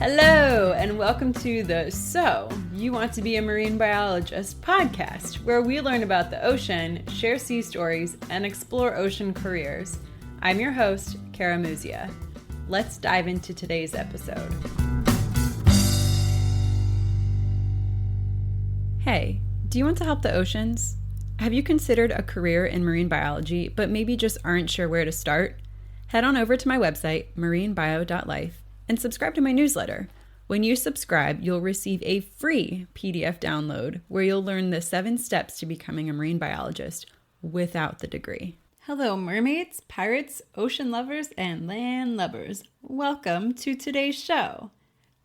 Hello, and welcome to the So You Want to Be a Marine Biologist podcast, where we learn about the ocean, share sea stories, and explore ocean careers. I'm your host, Kara Muzia. Let's dive into today's episode. Hey, do you want to help the oceans? Have you considered a career in marine biology, but maybe just aren't sure where to start? Head on over to my website, marinebio.life, and subscribe to my newsletter. When you subscribe, you'll receive a free PDF download where you'll learn the 7 steps to becoming a marine biologist without the degree. Hello, mermaids, pirates, ocean lovers, and land lubbers. Welcome to today's show.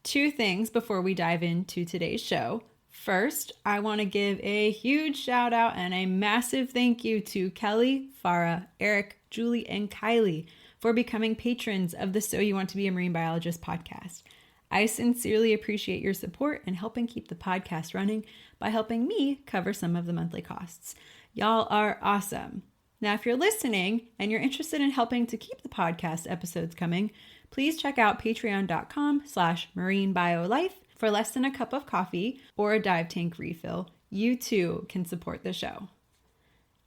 2 things before we dive into today's show. First, I want to give a huge shout out and a massive thank you to Kelly, Farah, Eric, Julie, and Kylie for becoming patrons of the So You Want to Be a Marine Biologist podcast. I sincerely appreciate your support and helping keep the podcast running by helping me cover some of the monthly costs. Y'all are awesome. Now, if you're listening and you're interested in helping to keep the podcast episodes coming, please check out patreon.com/marinebiolife. For less than a cup of coffee or a dive tank refill, you too can support the show.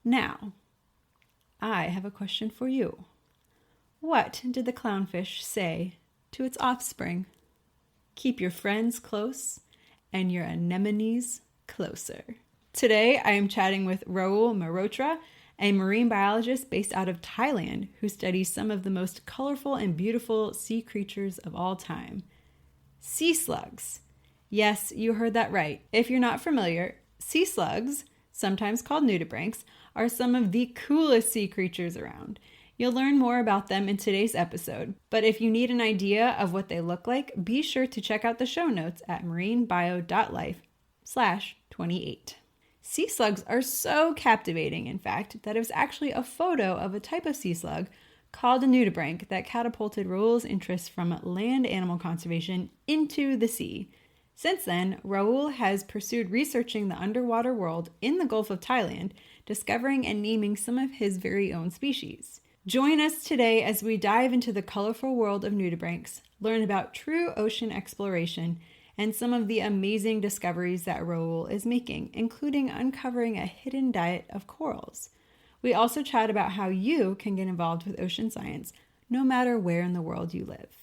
Now, I have a question for you. What did the clownfish say to its offspring? Keep your friends close and your anemones closer. Today, I am chatting with Rahul Mehrotra, a marine biologist based out of Thailand who studies some of the most colorful and beautiful sea creatures of all time. Sea slugs. Yes, you heard that right. If you're not familiar, sea slugs, sometimes called nudibranchs, are some of the coolest sea creatures around. You'll learn more about them in today's episode, but if you need an idea of what they look like, be sure to check out the show notes at marinebio.life/28. Sea slugs are so captivating, in fact, that it was actually a photo of a type of sea slug called a nudibranch that catapulted Rahul's interest from land animal conservation into the sea. Since then, Rahul has pursued researching the underwater world in the Gulf of Thailand, discovering and naming some of his very own species. Join us today as we dive into the colorful world of nudibranchs, learn about true ocean exploration, and some of the amazing discoveries that Rahul is making, including uncovering a hidden diet of corals. We also chat about how you can get involved with ocean science, no matter where in the world you live.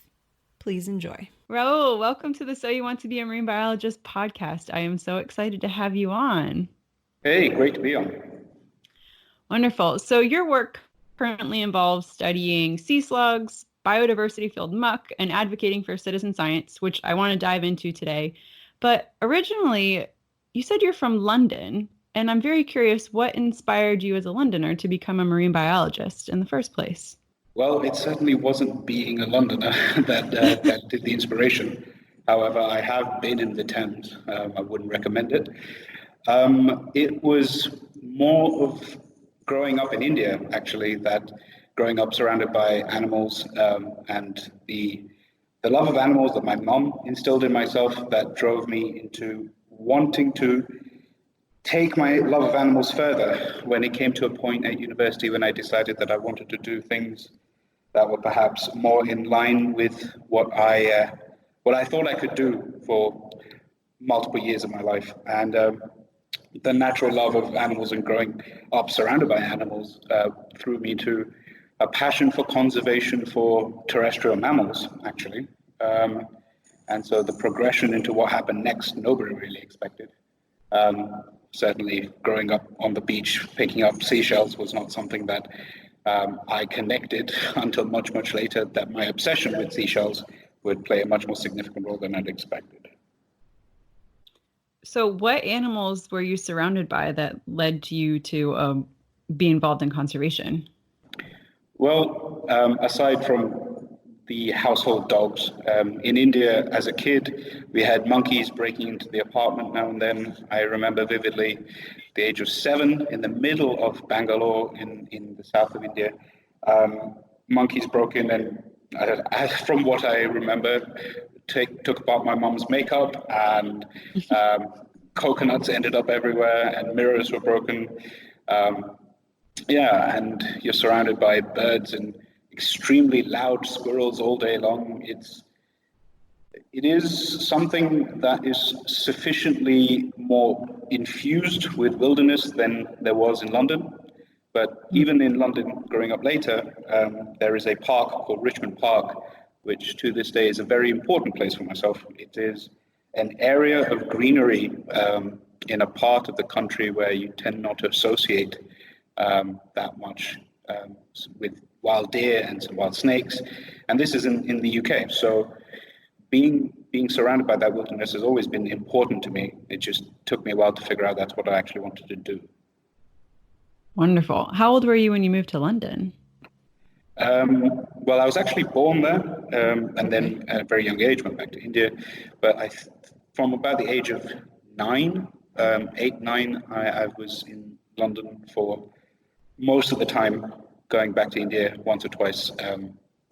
Please enjoy. Rahul, welcome to the So You Want to Be a Marine Biologist podcast. I am so excited to have you on. Hey, great to be on. Wonderful. So your work currently involves studying sea slugs, biodiversity-filled muck, and advocating for citizen science, which I want to dive into today. But originally, you said you're from London, and I'm very curious what inspired you as a Londoner to become a marine biologist in the first place? Well, it certainly wasn't being a Londoner that did the inspiration. However, I have been in the Thames. I wouldn't recommend it. It was more of growing up in India, actually, that growing up surrounded by animals and the love of animals that my mom instilled in myself that drove me into wanting to take my love of animals further when it came to a point at university when I decided that I wanted to do things that were perhaps more in line with what I thought I could do for multiple years of my life. And the natural love of animals and growing up surrounded by animals threw me to a passion for conservation for terrestrial mammals, actually. And so the progression into what happened next, nobody really expected. Certainly growing up on the beach, picking up seashells was not something that I connected until much, much later, that my obsession with seashells would play a much more significant role than I'd expected. So what animals were you surrounded by that led you to be involved in conservation? Well, aside from the household dogs, in India as a kid, we had monkeys breaking into the apartment now and then. I remember vividly the age of 7 in the middle of Bangalore in the south of India. Monkeys broke in and, from what I remember, took apart my mom's makeup, and coconuts ended up everywhere, and mirrors were broken. And you're surrounded by birds and extremely loud squirrels all day long. It is something that is sufficiently more infused with wilderness than there was in London. But even in London, growing up later, there is a park called Richmond Park, which to this day is a very important place for myself. It is an area of greenery in a part of the country where you tend not to associate that much with wild deer and some wild snakes. And this is in the UK. So being surrounded by that wilderness has always been important to me. It just took me a while to figure out that's what I actually wanted to do. Wonderful. How old were you when you moved to London? Well, I was actually born there, and then at a very young age went back to India. But from about the age of 9, 8, 9, I was in London for most of the time, going back to India once or twice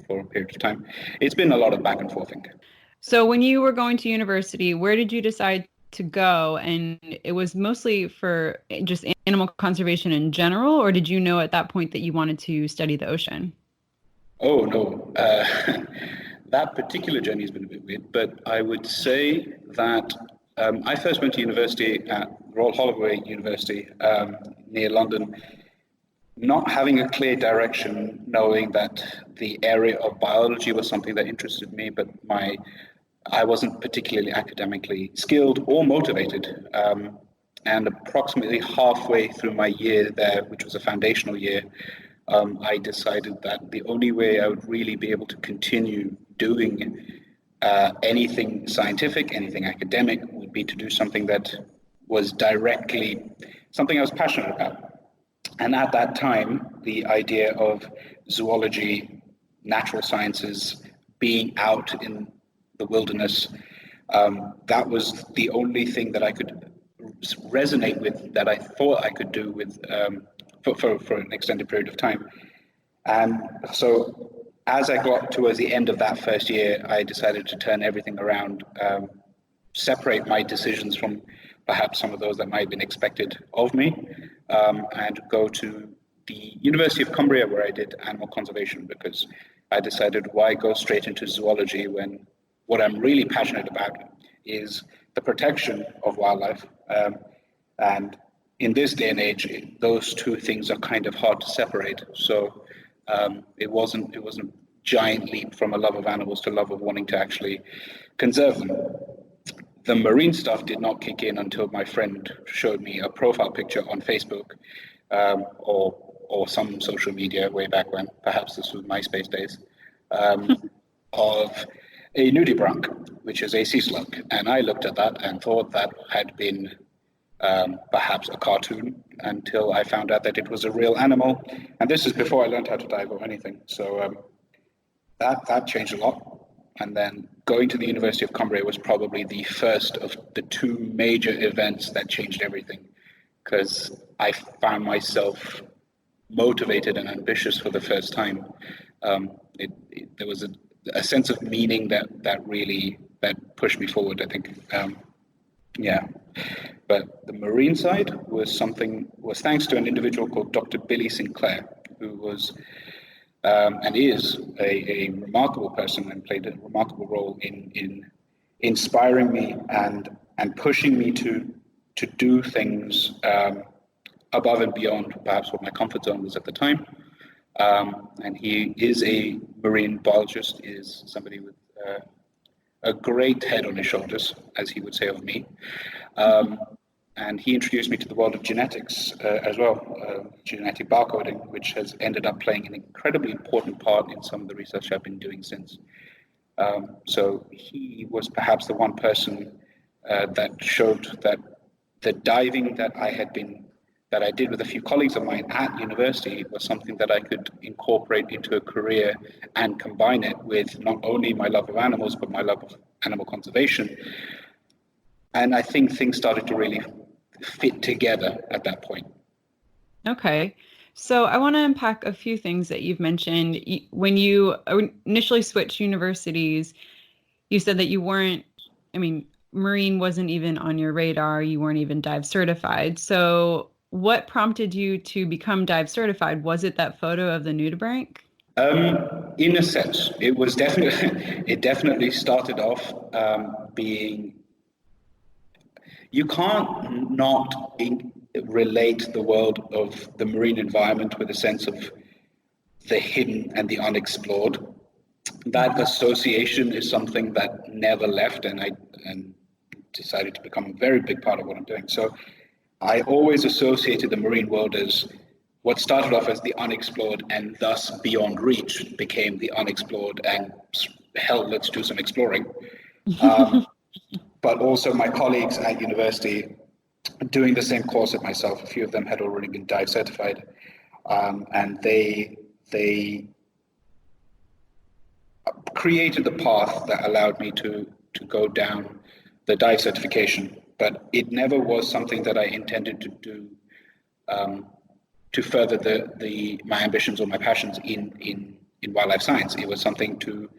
for a period of time. It's been a lot of back and forth, I think. So when you were going to university, where did you decide to go? And it was mostly for just animal conservation in general, or did you know at that point that you wanted to study the ocean? Oh, no. That particular journey has been a bit weird, but I would say that I first went to university at Royal Holloway University near London, not having a clear direction, knowing that the area of biology was something that interested me, but I wasn't particularly academically skilled or motivated. And approximately halfway through my year there, which was a foundational year, I decided that the only way I would really be able to continue doing anything scientific, anything academic, would be to do something that was directly something I was passionate about. And at that time, the idea of zoology, natural sciences, being out in the wilderness, that was the only thing that I could resonate with, that I thought I could do with for an extended period of time. And so as I got towards the end of that first year, I decided to turn everything around, separate my decisions from perhaps some of those that might have been expected of me, and go to the University of Cumbria, where I did animal conservation, because I decided, why go straight into zoology when what I'm really passionate about is the protection of wildlife. And in this day and age, those two things are kind of hard to separate. So it wasn't a giant leap from a love of animals to love of wanting to actually conserve them. The marine stuff did not kick in until my friend showed me a profile picture on Facebook, or some social media way back when, perhaps this was MySpace days, of a nudibranch, which is a sea slug. And I looked at that and thought that had been perhaps a cartoon, until I found out that it was a real animal. And this is before I learned how to dive or anything. So that changed a lot. And then going to the University of Cumbria was probably the first of the two major events that changed everything, because I found myself motivated and ambitious for the first time. There was a sense of meaning that really pushed me forward, I think. Yeah. But the marine side was thanks to an individual called Dr. Billy Sinclair, who was and is a remarkable person and played a remarkable role in inspiring me and pushing me to do things above and beyond perhaps what my comfort zone was at the time. And he is a marine biologist, is somebody with a great head on his shoulders, as he would say of me. And he introduced me to the world of genetics as well, genetic barcoding, which has ended up playing an incredibly important part in some of the research I've been doing since. So he was perhaps the one person that showed that the diving that I did with a few colleagues of mine at university was something that I could incorporate into a career and combine it with not only my love of animals, but my love of animal conservation. And I think things started to really fit together at that point. Okay. So I want to unpack a few things that you've mentioned. When you initially switched universities, you said that you weren't, marine wasn't even on your radar. You weren't even dive certified. So what prompted you to become dive certified? Was it that photo of the nudibranch? In a sense, it was definitely it definitely started off being. You can't not relate the world of the marine environment with a sense of the hidden and the unexplored. That association is something that never left, and I decided to become a very big part of what I'm doing. So I always associated the marine world as what started off as the unexplored and thus beyond reach became the unexplored and hell, let's do some exploring. But also my colleagues at university doing the same course as myself, a few of them had already been dive certified, and they created the path that allowed me to go down the dive certification. But it never was something that I intended to do to further my ambitions or my passions in wildlife science. It was something to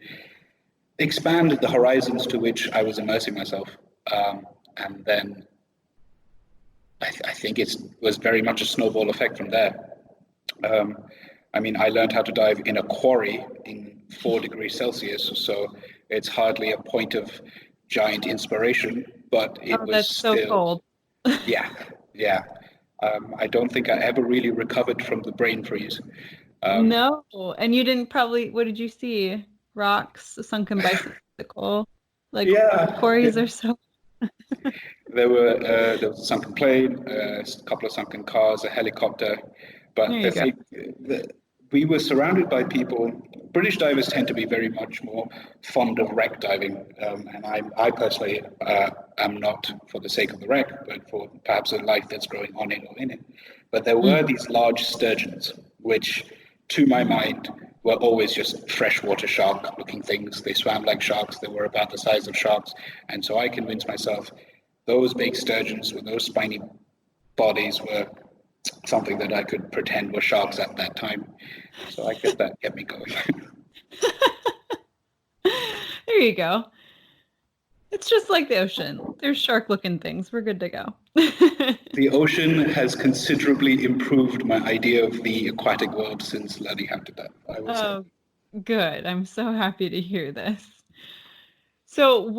expand the horizons to which I was immersing myself, and then I think it was very much a snowball effect from there. I mean, I learned how to dive in a quarry in 4 degrees Celsius, so it's hardly a point of giant inspiration, but it was that's still so cold. Yeah, yeah. I don't think I ever really recovered from the brain freeze. No, and you didn't probably, what did you see? Rocks, a sunken bicycle. Like Yeah, quarries are so. there was a sunken plane, a couple of sunken cars, a helicopter. There But the you go. thing, we were surrounded by people. British divers tend to be very much more fond of wreck diving, and I personally am not for the sake of the wreck, but for perhaps a life that's growing on it or in it. But there were these large sturgeons, which, to my mind, were always just freshwater shark-looking things. They swam like sharks. They were about the size of sharks, and so I convinced myself those big sturgeons with those spiny bodies were something that I could pretend were sharks at that time. So I guess that kept me going. There you go. It's just like the ocean. There's shark-looking things. We're good to go. The ocean has considerably improved my idea of the aquatic world since learning how to dive, I will say. Oh, good. I'm so happy to hear this. So,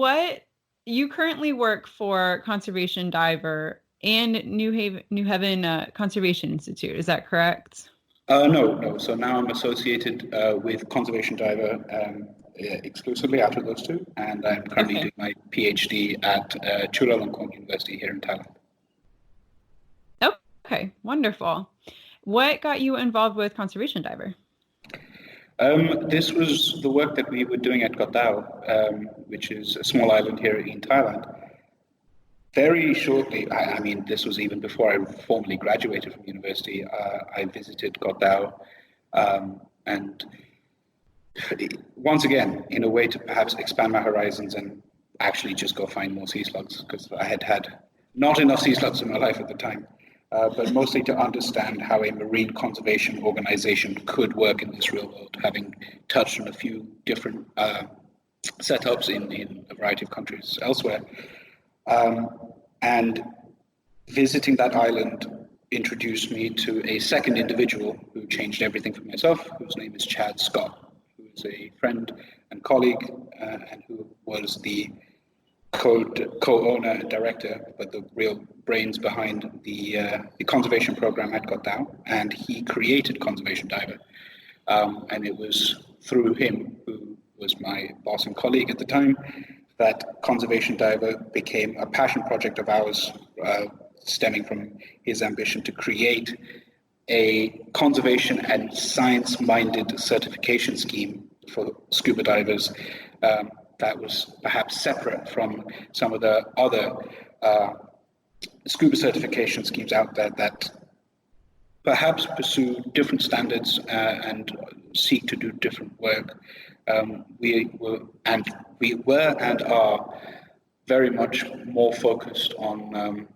you currently work for Conservation Diver and New Haven Conservation Institute, is that correct? No. So now I'm associated with Conservation Diver exclusively out of those two, and I'm currently Okay. doing my PhD at Chulalongkorn University here in Thailand. Okay, wonderful. What got you involved with Conservation Diver? This was the work that we were doing at Koh Tao, which is a small island here in Thailand. Very shortly, I mean, this was even before I formally graduated from university, I visited Koh Tao, and once again, in a way to perhaps expand my horizons and actually just go find more sea slugs, because I had had not enough sea slugs in my life at the time, but mostly to understand how a marine conservation organization could work in this real world, having touched on a few different setups in a variety of countries elsewhere. And visiting that island introduced me to a second individual who changed everything for myself, whose name is Chad Scott, who is a friend and colleague, and who was the co-owner and director, but the real brains behind the conservation program at Koh Tao. And he created Conservation Diver. And it was through him, who was my boss and colleague at the time, that Conservation Diver became a passion project of ours, stemming from his ambition to create a conservation and science-minded certification scheme for scuba divers that was perhaps separate from some of the other scuba certification schemes out there that perhaps pursue different standards and seek to do different work. We were and are very much more focused on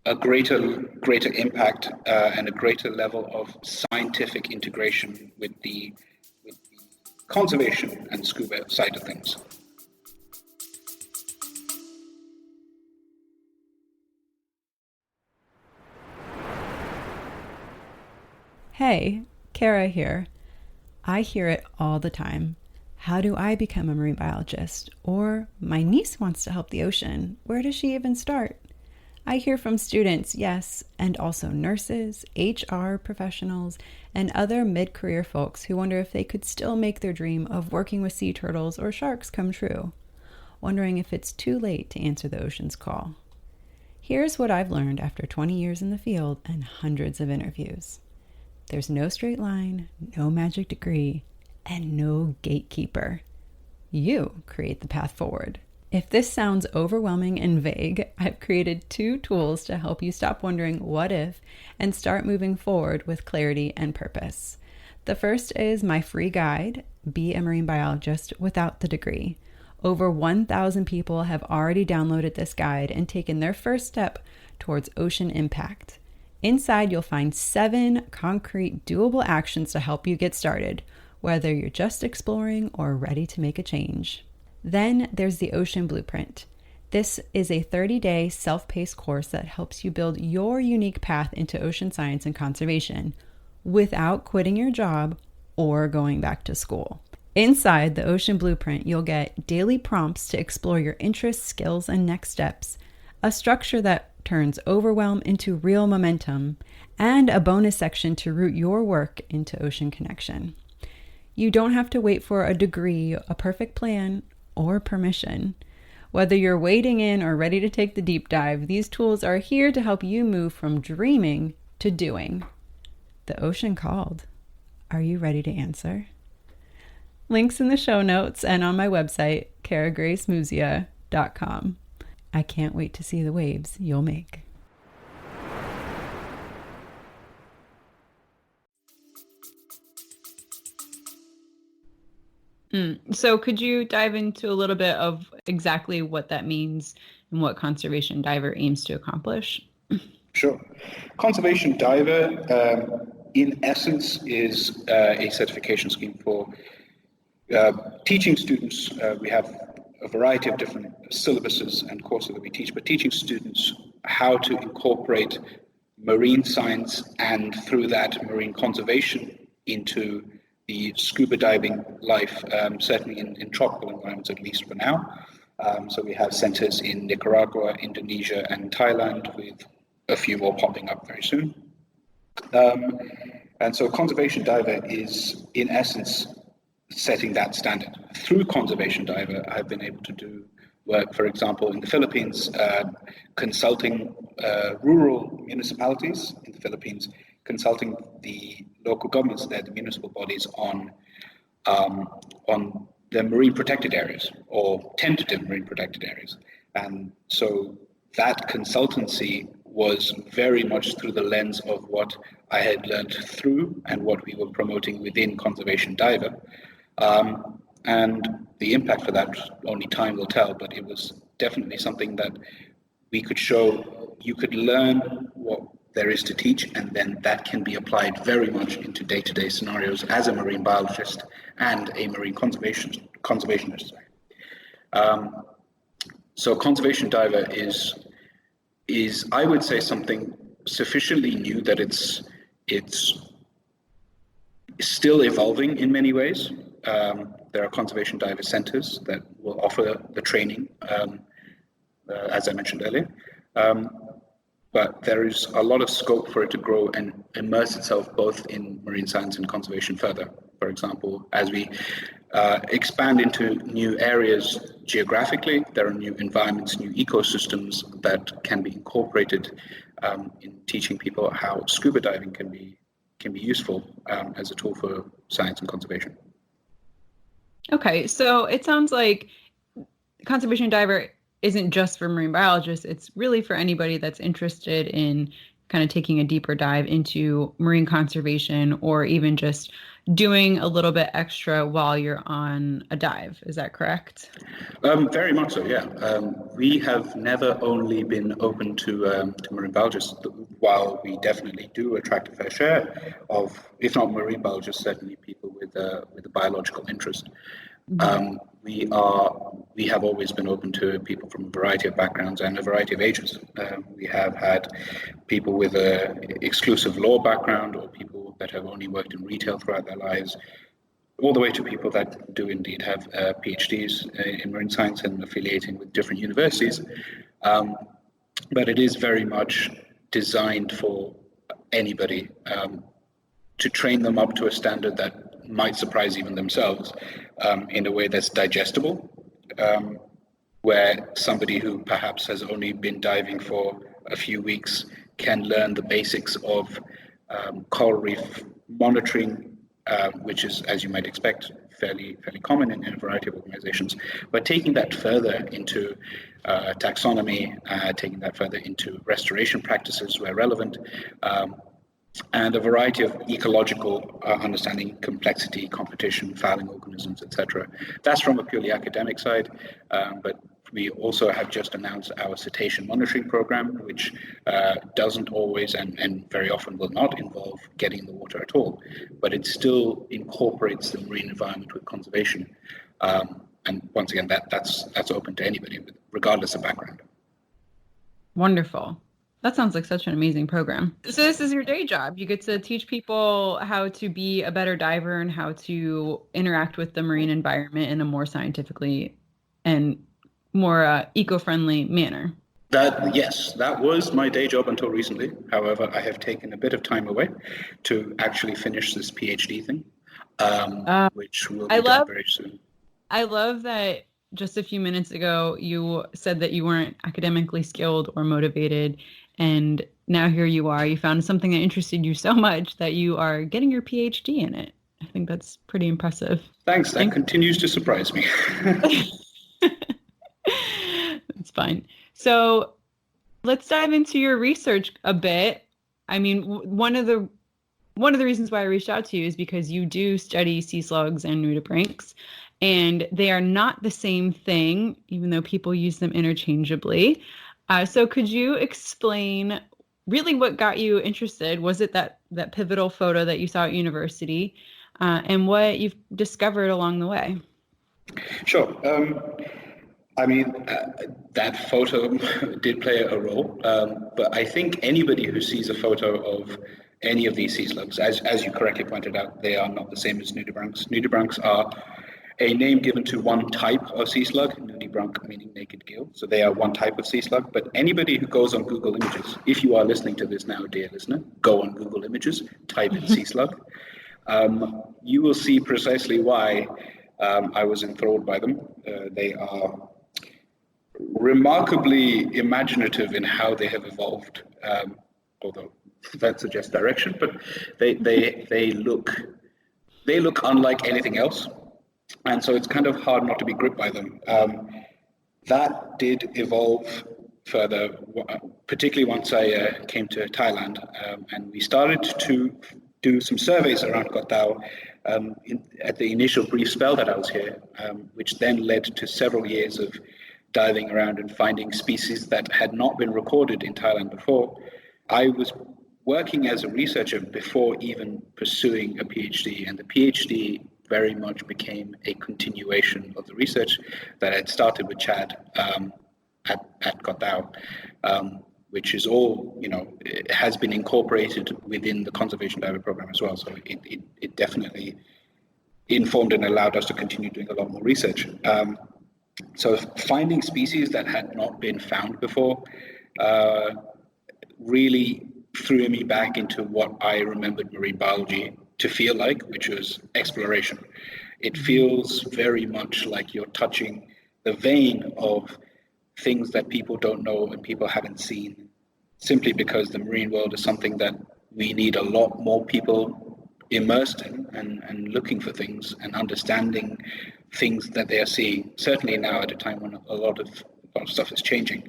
a greater impact and a greater level of scientific integration with the conservation and scuba side of things. Hey, Kara here. I hear it all the time. How do I become a marine biologist? Or my niece wants to help the ocean. Where does she even start? I hear from students, yes, and also nurses, HR professionals, and other mid-career folks who wonder if they could still make their dream of working with sea turtles or sharks come true, wondering if it's too late to answer the ocean's call. Here's what I've learned after 20 years in the field and hundreds of interviews. There's no straight line, no magic degree, and no gatekeeper. You create the path forward. If this sounds overwhelming and vague, I've created 2 tools to help you stop wondering what if and start moving forward with clarity and purpose. The first is my free guide, Be a Marine Biologist Without the Degree. Over 1,000 people have already downloaded this guide and taken their first step towards ocean impact. Inside, you'll find 7 concrete, doable actions to help you get started, whether you're just exploring or ready to make a change. Then there's the Ocean Blueprint. This is a 30-day self-paced course that helps you build your unique path into ocean science and conservation without quitting your job or going back to school. Inside the Ocean Blueprint, you'll get daily prompts to explore your interests, skills, and next steps, a structure that turns overwhelm into real momentum, and a bonus section to root your work into ocean connection. You don't have to wait for a degree, a perfect plan, or permission. Whether you're wading in or ready to take the deep dive, these tools are here to help you move from dreaming to doing. The ocean called. Are you ready to answer? Links in the show notes and on my website, karagracemuzia.com. I can't wait to see the waves you'll make. So could you dive into a little bit of exactly what that means and what Conservation Diver aims to accomplish? Sure. Conservation Diver, in essence, is a certification scheme for teaching students. We have a variety of different syllabuses and courses that we teach, but teaching students how to incorporate marine science and through that marine conservation into the scuba diving life, certainly in tropical environments, at least for now. So we have centers in Nicaragua, Indonesia, and Thailand, with a few more popping up very soon. And so Conservation Diver is, in essence, setting that standard. Through Conservation Diver, I've been able to do work, for example, in the Philippines, consulting rural municipalities in the Philippines, consulting the local governments there, the municipal bodies, on the marine protected areas or tentative marine protected areas. And so that consultancy was very much through the lens of what I had learned through and what we were promoting within Conservation Diver. And the impact for that, only time will tell, but it was definitely something that we could show you could learn what there is to teach, and then that can be applied very much into day-to-day scenarios as a marine biologist and a marine conservationist. So Conservation Diver is I would say something sufficiently new that it's still evolving in many ways. There are conservation diver centers that will offer the training, as I mentioned earlier. But there is a lot of scope for it to grow and immerse itself both in marine science and conservation further. For example, as we expand into new areas geographically, there are new environments, new ecosystems that can be incorporated in teaching people how scuba diving can be useful as a tool for science and conservation. Okay, so it sounds like Conservation Diver isn't just for marine biologists. It's really for anybody that's interested in kind of taking a deeper dive into marine conservation, or even just doing a little bit extra while you're on a dive. Is that correct? Very much so, yeah. We have never only been open to marine biologists, while we definitely do attract a fair share of, if not marine biologists, certainly people with a biological interest. We have always been open to people from a variety of backgrounds and a variety of ages. We have had people with an exclusive law background, or people that have only worked in retail throughout their lives, all the way to people that do indeed have PhDs in marine science and affiliating with different universities. But it is very much designed for anybody, to train them up to a standard that might surprise even themselves, in a way that's digestible, where somebody who perhaps has only been diving for a few weeks can learn the basics of coral reef monitoring, which is, as you might expect, fairly common in a variety of organizations. But taking that further into taxonomy, taking that further into restoration practices where relevant, and a variety of ecological understanding, complexity, competition, fouling organisms, etc. That's from a purely academic side, but we also have just announced our cetacean monitoring program, which doesn't always and very often will not involve getting in the water at all, but it still incorporates the marine environment with conservation. And once again, that's open to anybody, regardless of background. Wonderful. That sounds like such an amazing program. So this is your day job. You get to teach people how to be a better diver and how to interact with the marine environment in a more scientifically and more eco-friendly manner. Yes, that was my day job until recently. However, I have taken a bit of time away to actually finish this PhD thing, which will be done very soon. I love that just a few minutes ago, you said that you weren't academically skilled or motivated. And now here you are. You found something that interested you so much that you are getting your PhD in it. I think that's pretty impressive. Thanks. That continues to surprise me. That's fine. So let's dive into your research a bit. I mean, one of the reasons why I reached out to you is because you do study sea slugs and nudibranchs, and they are not the same thing, even though people use them interchangeably. So could you explain really what got you interested? Was it that pivotal photo that you saw at university, and what you've discovered along the way? Sure. I mean, that photo did play a role, but I think anybody who sees a photo of any of these sea slugs, as you correctly pointed out, they are not the same as nudibranchs. Nudibranchs are a name given to one type of sea slug, nudibranch meaning naked gill. So they are one type of sea slug. But anybody who goes on Google Images, if you are listening to this now, dear listener, go on Google Images, type in sea slug. You will see precisely why I was enthralled by them. They are remarkably imaginative in how they have evolved, although that suggests direction. But they look unlike anything else. And so it's kind of hard not to be gripped by them. That did evolve further, particularly once I came to Thailand, and we started to do some surveys around Koh Tao at the initial brief spell that I was here, which then led to several years of diving around and finding species that had not been recorded in Thailand before. I was working as a researcher before even pursuing a PhD, and the PhD very much became a continuation of the research that had started with Chad at Koh Tao, which is all, it has been incorporated within the conservation diver program as well. So it definitely informed and allowed us to continue doing a lot more research. So finding species that had not been found before really threw me back into what I remembered marine biology to feel like, which was exploration. It feels very much like you're touching the vein of things that people don't know and people haven't seen, simply because the marine world is something that we need a lot more people immersed in and looking for things and understanding things that they are seeing, certainly now at a time when a lot of stuff is changing.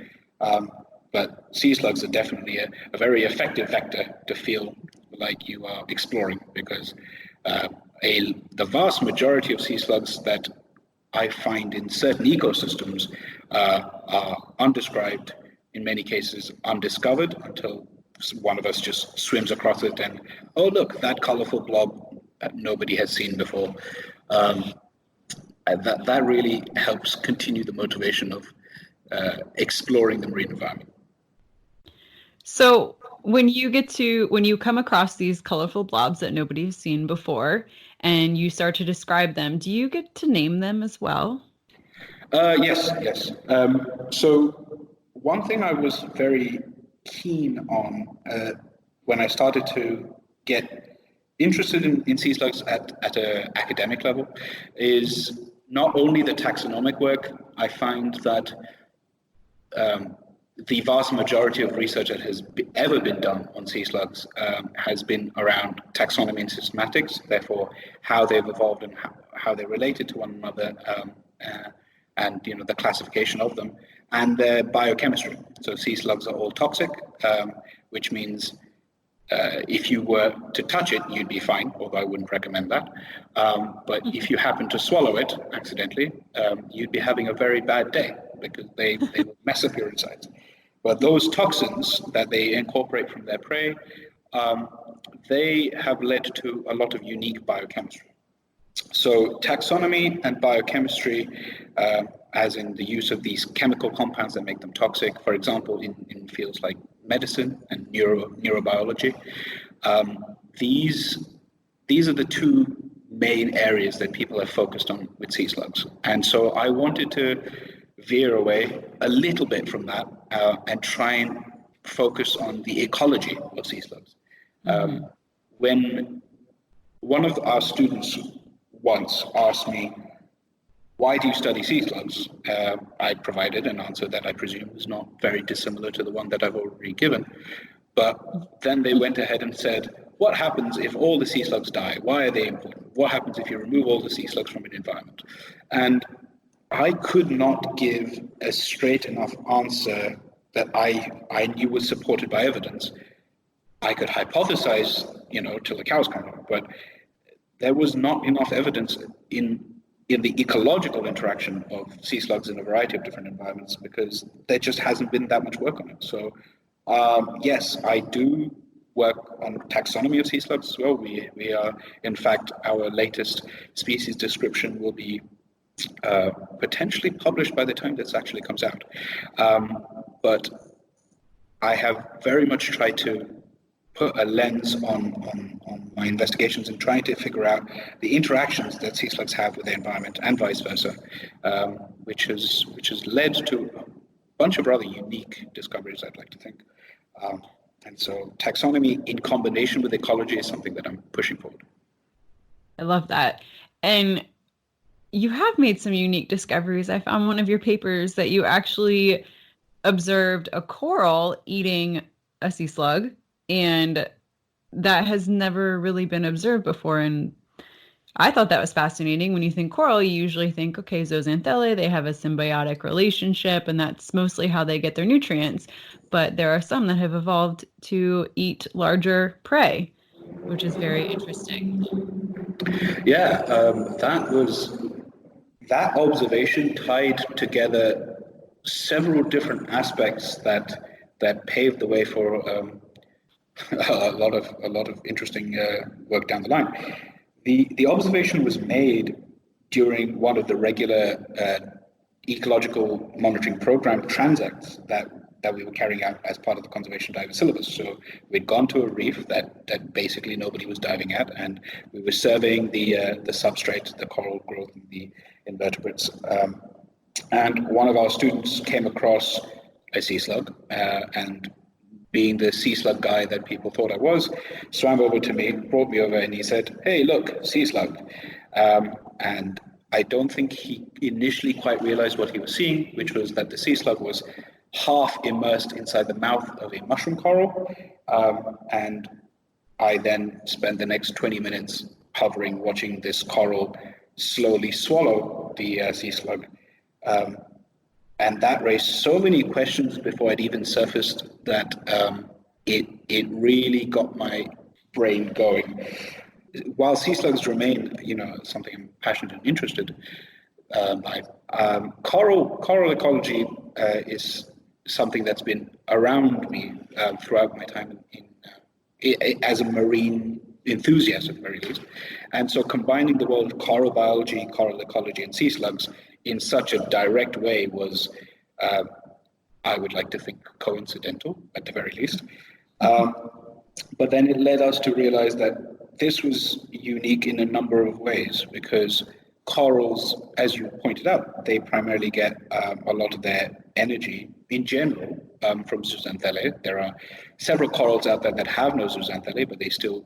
But sea slugs are definitely a very effective vector to feel like you are exploring, because the vast majority of sea slugs that I find in certain ecosystems are undescribed, in many cases undiscovered, until one of us just swims across it and, oh, look, that colorful blob that nobody has seen before. That really helps continue the motivation of exploring the marine environment. So when you come across these colorful blobs that nobody has seen before, and you start to describe them. Do you get to name them as well? Yes. So one thing I was very keen on when I started to get interested in sea slugs at an academic level is not only the taxonomic work. I find that the vast majority of research that has ever been done on sea slugs has been around taxonomy and systematics, therefore how they've evolved and how they're related to one another, and the classification of them, and their biochemistry. So sea slugs are all toxic, which means if you were to touch it, you'd be fine, although I wouldn't recommend that. But if you happen to swallow it accidentally, you'd be having a very bad day because they will mess up your insides. But those toxins that they incorporate from their prey, they have led to a lot of unique biochemistry. So taxonomy and biochemistry, as in the use of these chemical compounds that make them toxic, for example, in fields like medicine and neurobiology, these are the two main areas that people have focused on with sea slugs. And so I wanted to veer away a little bit from that and try and focus on the ecology of sea slugs. When one of our students once asked me, "Why do you study sea slugs?" I provided an answer that I presume is not very dissimilar to the one that I've already given. But then they went ahead and said, "What happens if all the sea slugs die? Why are they important? What happens if you remove all the sea slugs from an environment?" And I could not give a straight enough answer that I knew was supported by evidence. I could hypothesize, till the cows come home, but there was not enough evidence in the ecological interaction of sea slugs in a variety of different environments because there just hasn't been that much work on it. So, yes, I do work on taxonomy of sea slugs as well. We are, in fact, our latest species description will be potentially published by the time this actually comes out. But I have very much tried to put a lens on my investigations and trying to figure out the interactions that sea slugs have with the environment and vice versa, which has led to a bunch of rather unique discoveries, I'd like to think. And so taxonomy in combination with ecology is something that I'm pushing forward. I love that. And you have made some unique discoveries. I found one of your papers that you actually observed a coral eating a sea slug, and that has never really been observed before. And I thought that was fascinating. When you think coral, you usually think, okay, zooxanthellae, they have a symbiotic relationship, and that's mostly how they get their nutrients. But there are some that have evolved to eat larger prey, which is very interesting. Yeah, that observation tied together several different aspects that paved the way for a lot of interesting work down the line. The observation was made during one of the regular ecological monitoring program transects that we were carrying out as part of the conservation diver syllabus. So we'd gone to a reef that basically nobody was diving at, and we were surveying the substrate, the coral growth, and the invertebrates. And one of our students came across a sea slug, and being the sea slug guy that people thought I was, swam over to me, brought me over, and he said, "Hey, look, sea slug." And I don't think he initially quite realized what he was seeing, which was that the sea slug was half immersed inside the mouth of a mushroom coral. And I then spent the next 20 minutes hovering, watching this coral slowly swallow the sea slug. And that raised so many questions before it even surfaced that it really got my brain going. While sea slugs remain, something I'm passionate and interested by, coral ecology is something that's been around me throughout my time as a marine enthusiast, at the very least. And so combining the world of coral biology, coral ecology, and sea slugs in such a direct way was, I would like to think, coincidental, at the very least. But then it led us to realize that this was unique in a number of ways because corals, as you pointed out, they primarily get a lot of their energy in general from zooxanthellae. There are several corals out there that have no zooxanthellae, but they still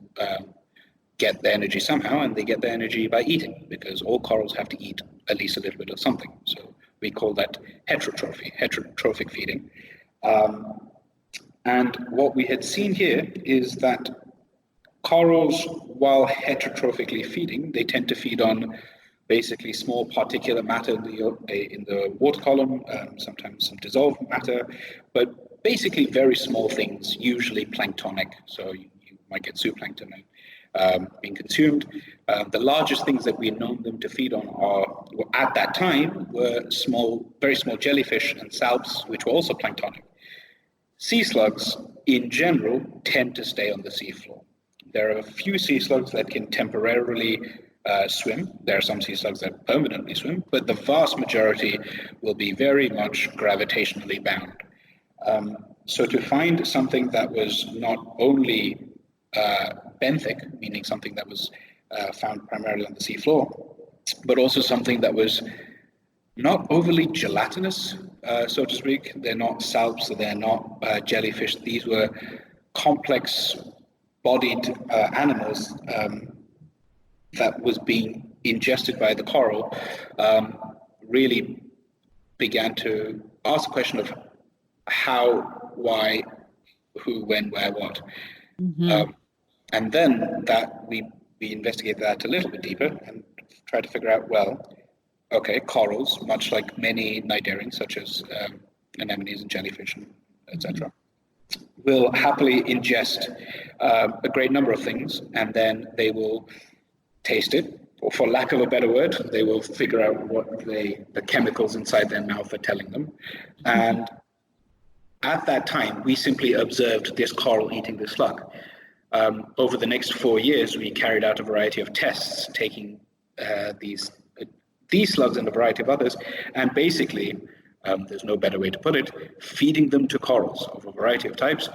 get their energy somehow, and they get their energy by eating because all corals have to eat at least a little bit of something. So we call that heterotrophic feeding. And what we had seen here is that corals, while heterotrophically feeding, they tend to feed on basically small particulate matter in the water column, sometimes some dissolved matter, but basically very small things, usually planktonic. So you might get zooplankton being consumed. The largest things that we've known them to feed on at that time were very small jellyfish and salps, which were also planktonic. Sea slugs, in general, tend to stay on the seafloor. There are a few sea slugs that can temporarily swim. There are some sea slugs that permanently swim, but the vast majority will be very much gravitationally bound. So to find something that was not only benthic, meaning something that was found primarily on the seafloor, but also something that was not overly gelatinous, so to speak. They're not salps, they're not jellyfish. These were complex-bodied animals that was being ingested by the coral, really began to ask the question of how, why, who, when, where, what. Mm-hmm. And then that we investigated that a little bit deeper and tried to figure out, well, okay, corals, much like many cnidarians, such as anemones and jellyfish, etc., will happily ingest a great number of things, and then they will taste it, or for lack of a better word, they will figure out what the chemicals inside their mouth are telling them. And at that time, we simply observed this coral eating the slug. Over the next 4 years, we carried out a variety of tests, taking these slugs and a variety of others, and basically, there's no better way to put it, feeding them to corals of a variety of types,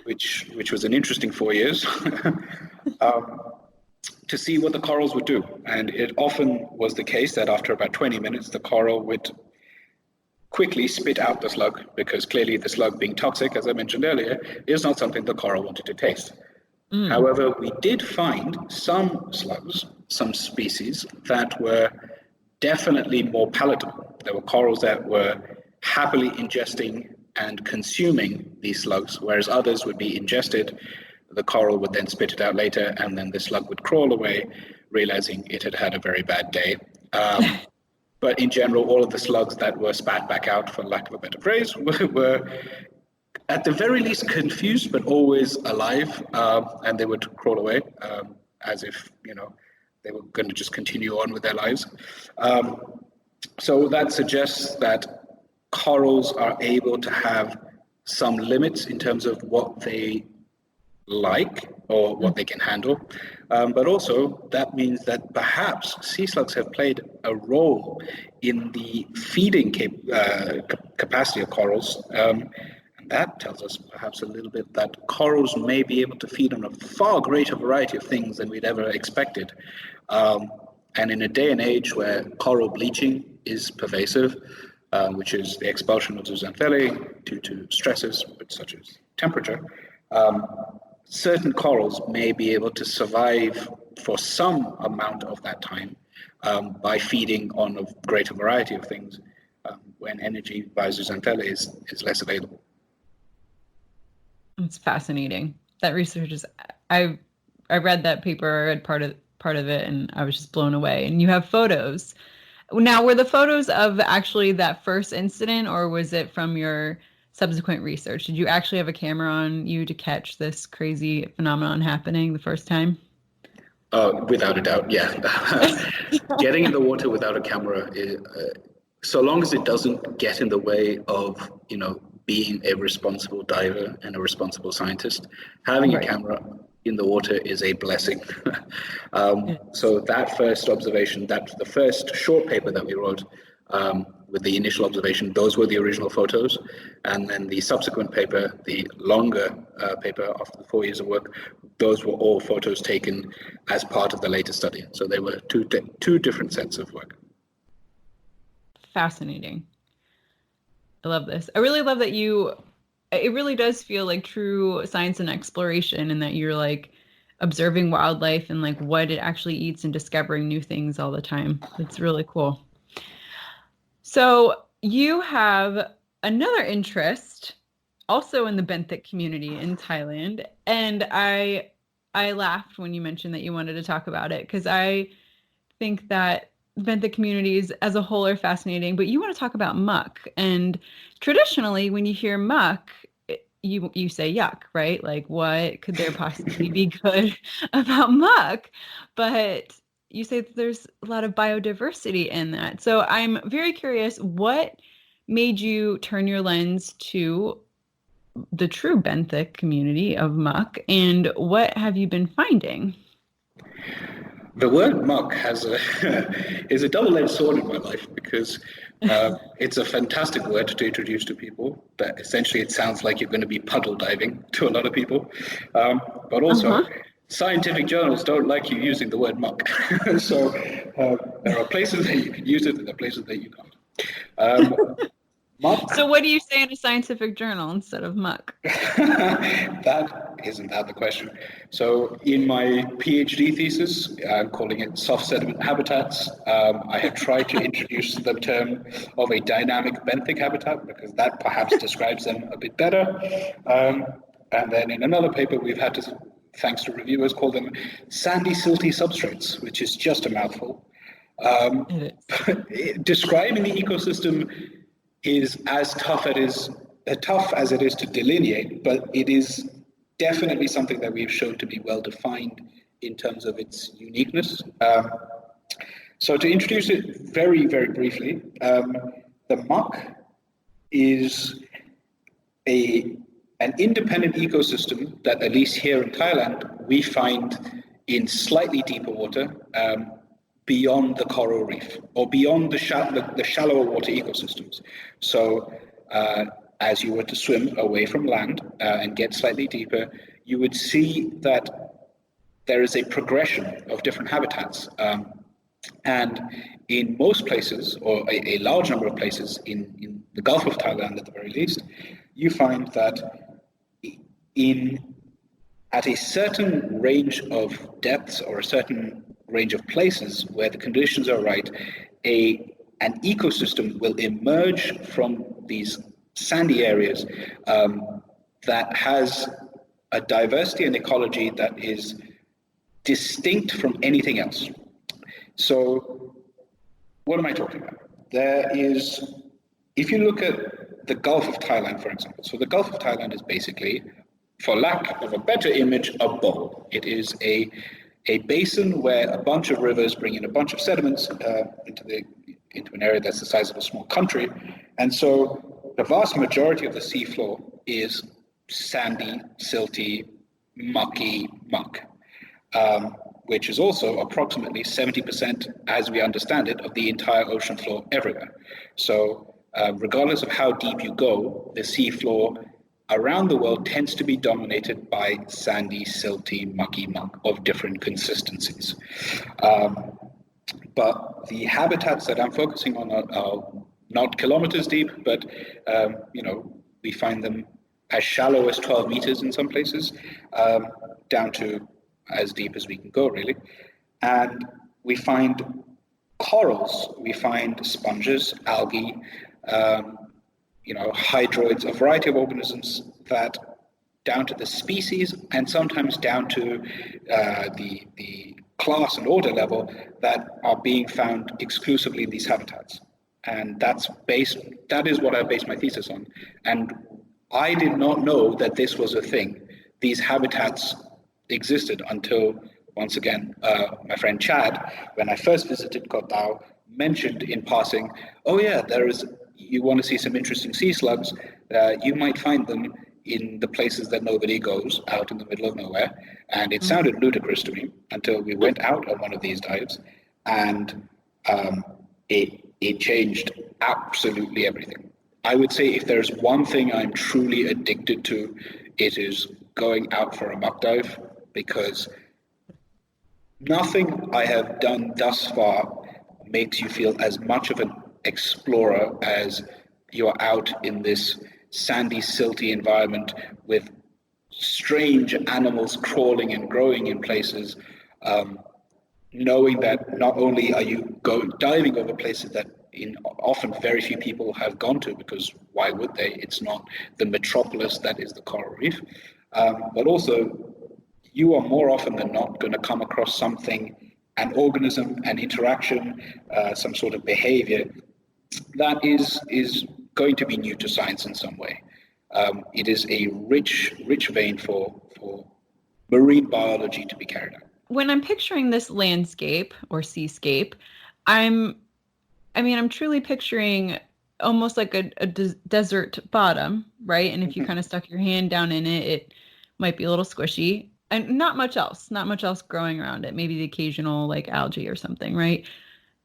which was an interesting 4 years, to see what the corals would do. And it often was the case that after about 20 minutes, the coral would quickly spit out the slug, because clearly the slug, being toxic, as I mentioned earlier, is not something the coral wanted to taste. However, we did find some slugs, some species, that were definitely more palatable. There were corals that were happily ingesting and consuming these slugs, whereas others would be ingested, the coral would then spit it out later, and then the slug would crawl away, realizing it had had a very bad day. But in general, all of the slugs that were spat back out, for lack of a better phrase, were at the very least confused, but always alive, and they would crawl away as if, they were going to just continue on with their lives. So that suggests that corals are able to have some limits in terms of what they like or what they can handle. But also that means that perhaps sea slugs have played a role in the feeding capacity of corals. And that tells us perhaps a little bit that corals may be able to feed on a far greater variety of things than we'd ever expected. And in a day and age where coral bleaching is pervasive, which is the expulsion of zooxanthellae due to stresses such as temperature, certain corals may be able to survive for some amount of that time by feeding on a greater variety of things when energy by zooxanthellae is less available. It's fascinating. That research is. I read that paper, I read part of it, and I was just blown away. And you have photos. Now, were the photos of actually that first incident, or was it from your subsequent research? Did you actually have a camera on you to catch this crazy phenomenon happening the first time? Without a doubt, yeah. Getting in the water without a camera, so long as it doesn't get in the way of, being a responsible diver and a responsible scientist, having a camera in the water is a blessing. So that first observation, that the first short paper that we wrote with the initial observation, those were the original photos. And then the subsequent paper, the longer paper after the 4 years of work, those were all photos taken as part of the later study. So they were two different sets of work. Fascinating. I love this. I really love that it really does feel like true science and exploration, and that you're like observing wildlife and like what it actually eats and discovering new things all the time. It's really cool. So you have another interest also in the benthic community in Thailand. And I laughed when you mentioned that you wanted to talk about it, because I think that benthic communities as a whole are fascinating, but you want to talk about muck. And traditionally, when you hear muck, you say yuck, right? Like, what could there possibly be good about muck? But you say that there's a lot of biodiversity in that. So I'm very curious, what made you turn your lens to the true benthic community of muck, and what have you been finding? The word muck is a double-edged sword in my life, because it's a fantastic word to introduce to people, but essentially it sounds like you're going to be puddle diving to a lot of people. But also, scientific journals don't like you using the word muck. So there are places that you can use it and there are places that you can't. Muck. So what do you say in a scientific journal instead of muck? That isn't the question. So in my PhD thesis, I'm calling it soft sediment habitats. I have tried to introduce the term of a dynamic benthic habitat, because that perhaps describes them a bit better. And then in another paper, we've had to, thanks to reviewers, call them sandy silty substrates, which is just a mouthful. Describing the ecosystem is as tough as it is to delineate, but it is definitely something that we've shown to be well defined in terms of its uniqueness. So to introduce it very, very briefly, the muck is an independent ecosystem that, at least here in Thailand, we find in slightly deeper water, beyond the coral reef, or beyond the shallower water ecosystems. So as you were to swim away from land and get slightly deeper, you would see that there is a progression of different habitats. And in most places, or a large number of places in the Gulf of Thailand at the very least, you find that at a certain range of depths, or a certain range of places where the conditions are right, an ecosystem will emerge from these sandy areas that has a diversity and ecology that is distinct from anything else. So what am I talking about? If you look at the Gulf of Thailand, for example, so the Gulf of Thailand is basically, for lack of a better image, a bowl. It is a basin where a bunch of rivers bring in a bunch of sediments into an area that's the size of a small country. And so the vast majority of the seafloor is sandy, silty, mucky muck, which is also approximately 70%, as we understand it, of the entire ocean floor everywhere. So regardless of how deep you go, the seafloor around the world tends to be dominated by sandy, silty, mucky muck of different consistencies. But the habitats that I'm focusing on are not kilometers deep, but we find them as shallow as 12 meters in some places, down to as deep as we can go, really. And we find corals, we find sponges, algae, hydroids, a variety of organisms that, down to the species and sometimes down to the class and order level, that are being found exclusively in these habitats. And that is what I based my thesis on. And I did not know that this was a thing. These habitats existed until, once again, my friend Chad, when I first visited Koh Tao, mentioned in passing, oh yeah, you want to see some interesting sea slugs, you might find them in the places that nobody goes, out in the middle of nowhere. And it sounded ludicrous to me until we went out on one of these dives, and it changed absolutely everything. I would say if there's one thing I'm truly addicted to, it is going out for a muck dive, because nothing I have done thus far makes you feel as much of an explorer as you're out in this sandy, silty environment with strange animals crawling and growing in places, knowing that not only are you diving over places that often very few people have gone to, because why would they? It's not the metropolis that is the coral reef, but also you are more often than not going to come across something, an organism, an interaction, some sort of behavior that is going to be new to science in some way. It is a rich vein for marine biology to be carried out. When I'm picturing this landscape or seascape, I'm truly picturing almost like a desert bottom, right? And if you kind of stuck your hand down in it, it might be a little squishy, and not much else growing around it. Maybe the occasional like algae or something, right?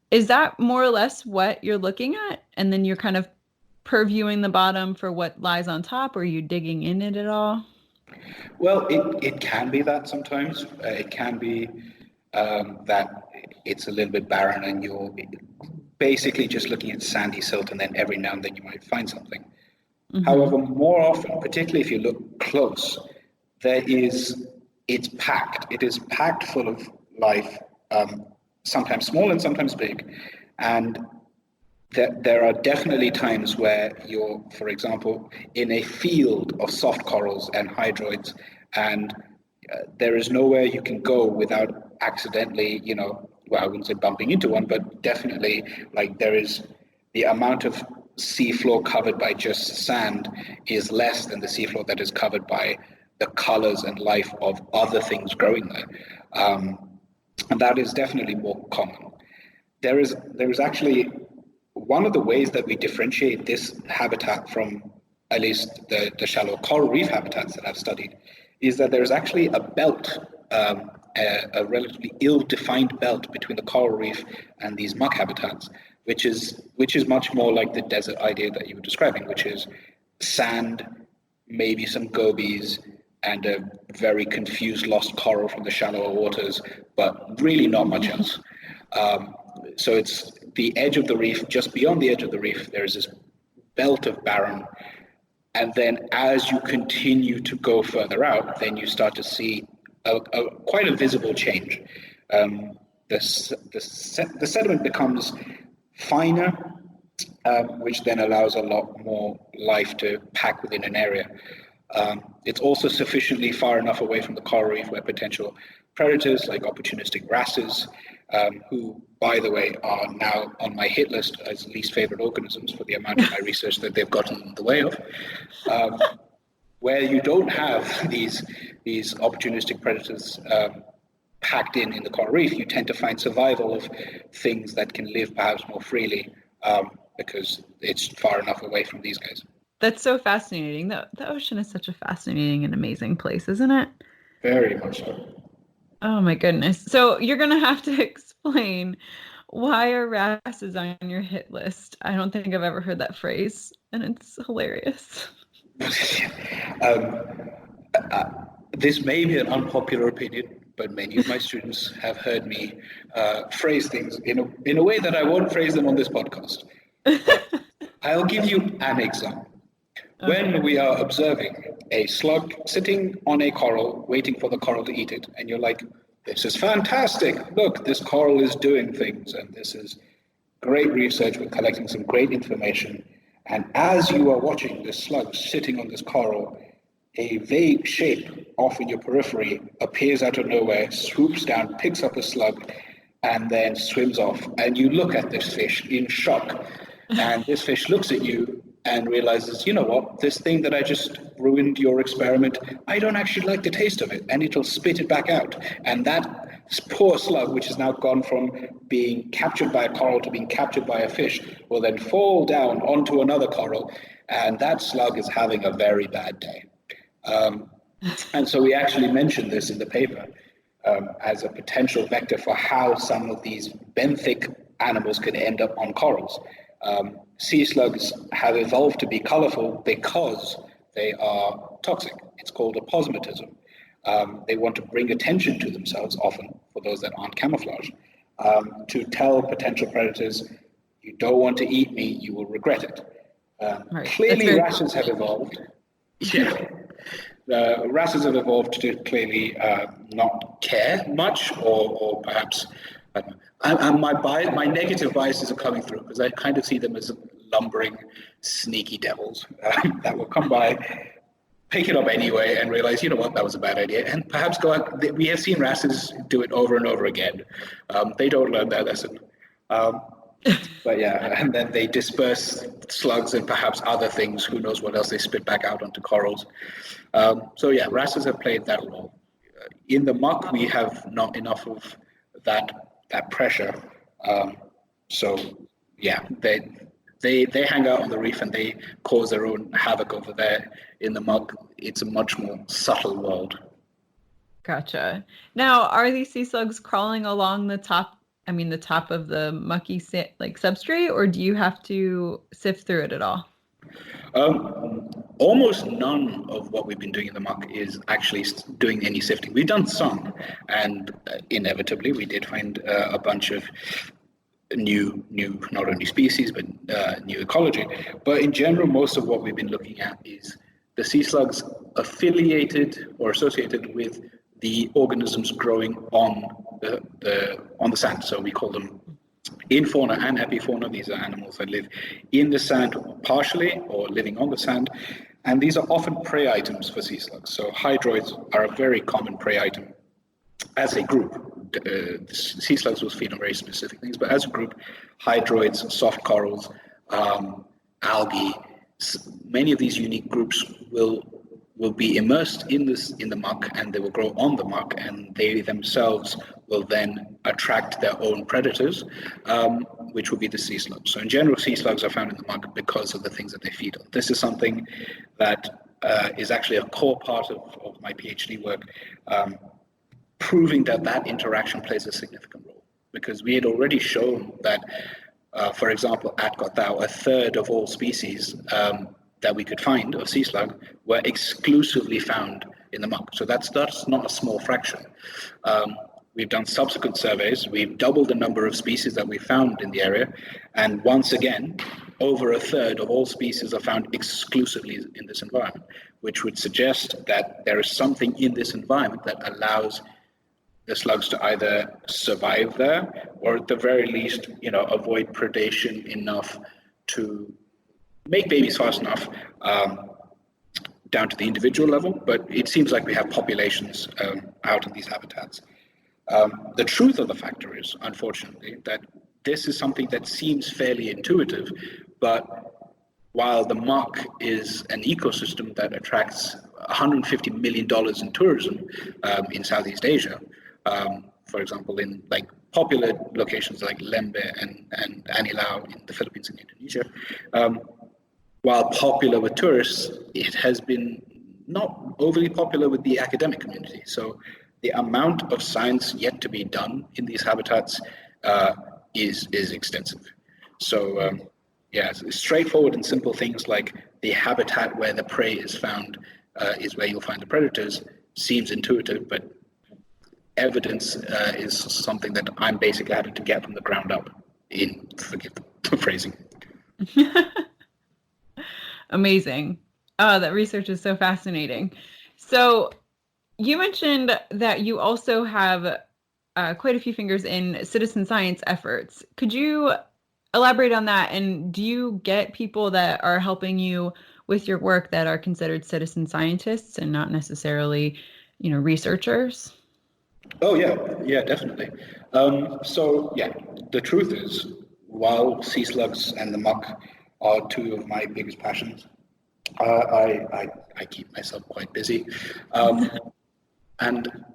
Is that more or less what you're looking at? And then you're kind of purviewing the bottom for what lies on top, or are you digging in it at all? Well, it can be that sometimes. It can be that it's a little bit barren and you're basically just looking at sandy silt, and then every now and then you might find something. However, more often, particularly if you look close, it's packed. It is packed full of life, sometimes small and sometimes big. And there are definitely times where you're, for example, in a field of soft corals and hydroids, and there is nowhere you can go without accidentally, well, I wouldn't say bumping into one, but definitely like there is the amount of seafloor covered by just sand is less than the seafloor that is covered by the colors and life of other things growing there. And that is definitely more common. There is actually one of the ways that we differentiate this habitat from at least the shallow coral reef habitats that I've studied is that there's actually a belt, a relatively ill-defined belt between the coral reef and these muck habitats, which is much more like the desert idea that you were describing, which is sand, maybe some gobies, and a very confused lost coral from the shallower waters, but really not much else. So it's the edge of the reef. Just beyond the edge of the reef, there's this belt of barren. And then as you continue to go further out, then you start to see quite a visible change. The sediment becomes finer, which then allows a lot more life to pack within an area. It's also sufficiently far enough away from the coral reef where potential predators like opportunistic wrasses, who, by the way, are now on my hit list as least favorite organisms for the amount of my research that they've gotten in the way of, where you don't have these opportunistic predators packed in the coral reef, you tend to find survival of things that can live perhaps more freely because it's far enough away from these guys. That's so fascinating. The ocean is such a fascinating and amazing place, isn't it? Very much so. Oh my goodness. So you're going to have to explain, why are wrasses on your hit list? I don't think I've ever heard that phrase, and it's hilarious. This may be an unpopular opinion, but many of my students have heard me phrase things in a way that I won't phrase them on this podcast. I'll give you an example. When we are observing a slug sitting on a coral, waiting for the coral to eat it, and you're like, this is fantastic. Look, this coral is doing things, and this is great research. We're collecting some great information. And as you are watching this slug sitting on this coral, a vague shape off in your periphery appears out of nowhere, swoops down, picks up a slug, and then swims off. And you look at this fish in shock. And this fish looks at you and realizes, you know what, this thing that I just ruined your experiment, I don't actually like the taste of it, and it'll spit it back out. And that poor slug, which has now gone from being captured by a coral to being captured by a fish, will then fall down onto another coral, and that slug is having a very bad day. And so we actually mentioned this in the paper as a potential vector for how some of these benthic animals could end up on corals. Sea slugs have evolved to be colorful because they are toxic. It's called aposematism. They want to bring attention to themselves, often for those that aren't camouflaged, to tell potential predators, you don't want to eat me, you will regret it. Right. Clearly, wrasses have evolved. Yeah. Wrasses have evolved to clearly not care much, or perhaps my negative biases are coming through because I kind of see them as lumbering, sneaky devils that will come by, pick it up anyway, and realize, you know what, that was a bad idea, and perhaps go out. We have seen wrasses do it over and over again. They don't learn their lesson. But yeah, and then they disperse slugs and perhaps other things. Who knows what else they spit back out onto corals. So yeah, wrasses have played that role. In the muck, we have not enough of that pressure. So yeah, they hang out on the reef and they cause their own havoc over there. In the muck, it's a much more subtle world. Gotcha. Now, are these sea slugs crawling along the top of the mucky substrate, or do you have to sift through it at all? Almost none of what we've been doing in the muck is actually doing any sifting. We've done some, and inevitably we did find a bunch of new not only species but new ecology. But in general, most of what we've been looking at is the sea slugs affiliated or associated with the organisms growing on the sand. So we call them infauna and epifauna. These are animals that live in the sand partially or living on the sand. And these are often prey items for sea slugs. So hydroids are a very common prey item as a group. Sea slugs will feed on very specific things, but as a group, hydroids, soft corals, algae, many of these unique groups will be immersed in the muck, and they will grow on the muck, and they themselves will then attract their own predators, which will be the sea slugs. So in general, sea slugs are found in the muck because of the things that they feed on. This is something that is actually a core part of my PhD work, proving that interaction plays a significant role. Because we had already shown that, for example, at Koh, a third of all species that we could find of sea slug were exclusively found in the muck. So that's not a small fraction. We've done subsequent surveys. We've doubled the number of species that we found in the area. And once again, over a third of all species are found exclusively in this environment, which would suggest that there is something in this environment that allows the slugs to either survive there or at the very least, avoid predation enough to make babies fast enough down to the individual level. But it seems like we have populations out in these habitats. The truth of the factor is, unfortunately, that this is something that seems fairly intuitive, but while the muck is an ecosystem that attracts $150 million in tourism in Southeast Asia, for example, in popular locations like Lembe and Anilao in the Philippines and Indonesia, while popular with tourists, it has been not overly popular with the academic community. So the amount of science yet to be done in these habitats is extensive. So straightforward and simple things like the habitat where the prey is found is where you'll find the predators seems intuitive, but evidence is something that I'm basically having to get from the ground up forgive the phrasing. Amazing. Oh, that research is so fascinating. So you mentioned that you also have quite a few fingers in citizen science efforts. Could you elaborate on that? And do you get people that are helping you with your work that are considered citizen scientists and not necessarily, researchers? Oh, yeah, definitely. The truth is, while sea slugs and the muck are two of my biggest passions, I keep myself quite busy. And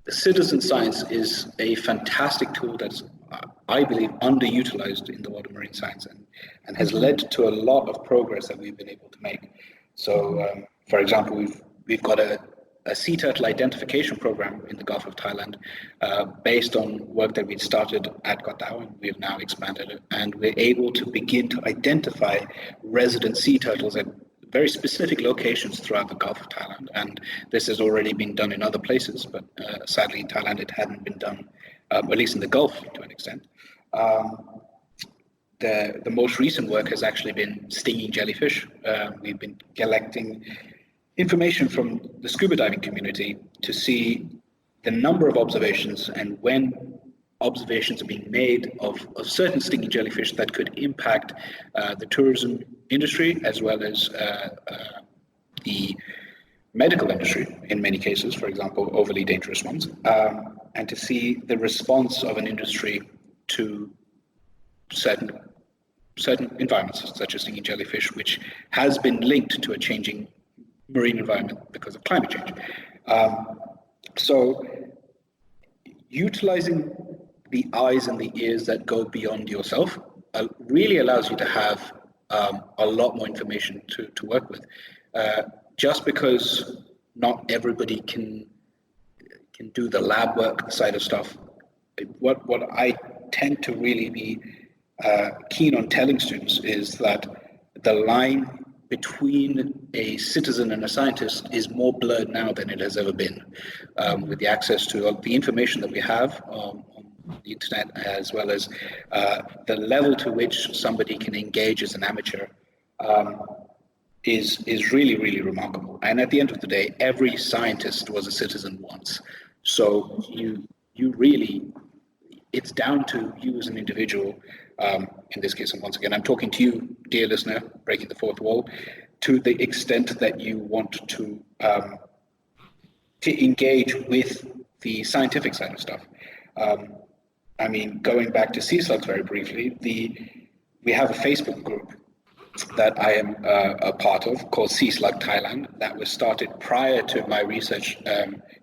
citizen science is a fantastic tool that's, I believe, underutilized in the world of marine science and has led to a lot of progress that we've been able to make. So, for example, we've we've got a sea turtle identification program in the Gulf of Thailand based on work that we'd started at Koh Tao, and we've now expanded it. And we're able to begin to identify resident sea turtles at very specific locations throughout the Gulf of Thailand. And this has already been done in other places, but sadly in Thailand it hadn't been done, at least in the Gulf to an extent. The most recent work has actually been stinging jellyfish. We've been collecting information from the scuba diving community to see the number of observations and when observations are being made of certain stinging jellyfish that could impact the tourism industry as well as the medical industry in many cases, for example, overly dangerous ones, and to see the response of an industry to certain environments, such as stinging jellyfish, which has been linked to a changing marine environment because of climate change. So utilizing the eyes and the ears that go beyond yourself really allows you to have a lot more information to work with. Just because not everybody can do the lab work side of stuff, what I tend to really be keen on telling students is that the line between a citizen and a scientist is more blurred now than it has ever been, with the access to the information that we have on the internet, as well as the level to which somebody can engage as an amateur is really, really remarkable. And at the end of the day, every scientist was a citizen once. So you really, it's down to you as an individual, in this case, and once again, I'm talking to you, dear listener, breaking the fourth wall, to the extent that you want to engage with the scientific side of stuff. I mean, going back to sea slugs very briefly, we have a Facebook group that I am a part of called Sea Slug Thailand that was started prior to my research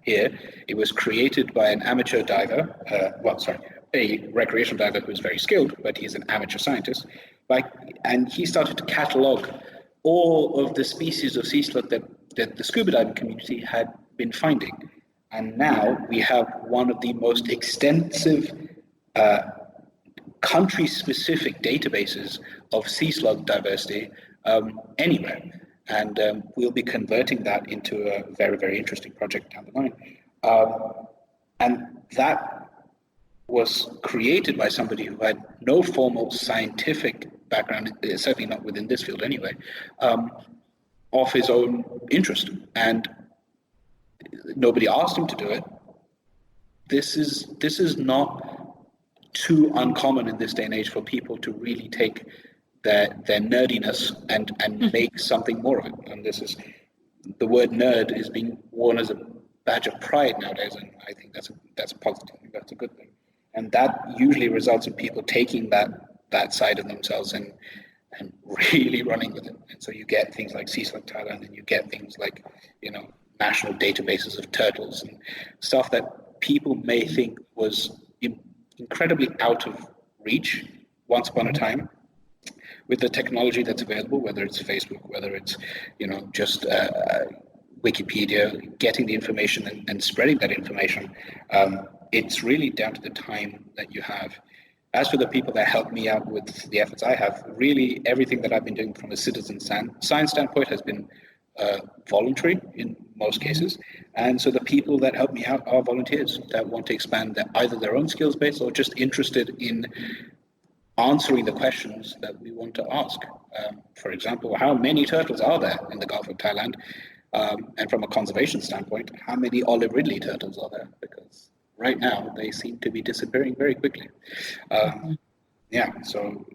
here. It was created by an amateur diver, a recreational diver who is very skilled, but he's an amateur scientist. And he started to catalog all of the species of sea slug that the scuba diving community had been finding. And now we have one of the most extensive country-specific databases of sea slug diversity anywhere. And we'll be converting that into a very, very interesting project down the line. And that was created by somebody who had no formal scientific background, certainly not within this field anyway, of his own interest. And nobody asked him to do it. This is not too uncommon in this day and age for people to really take their nerdiness and make something more of it. And this is, the word nerd is being worn as a badge of pride nowadays, and I think that's a positive thing. That's a good thing. And that usually results in people taking that side of themselves and really running with it. And so you get things like Sea Slug Thailand, and you get things like, national databases of turtles and stuff that people may think was incredibly out of reach once upon a time. With the technology that's available, whether it's Facebook, whether it's just Wikipedia, getting the information and spreading that information, it's really down to the time that you have. As for the people that help me out with the efforts I have, really everything that I've been doing from a citizen science standpoint has been voluntary in most cases. And so the people that help me out are volunteers that want to expand either their own skills base or just interested in answering the questions that we want to ask. For example, how many turtles are there in the Gulf of Thailand? And from a conservation standpoint, how many olive ridley turtles are there? Because right now they seem to be disappearing very quickly. So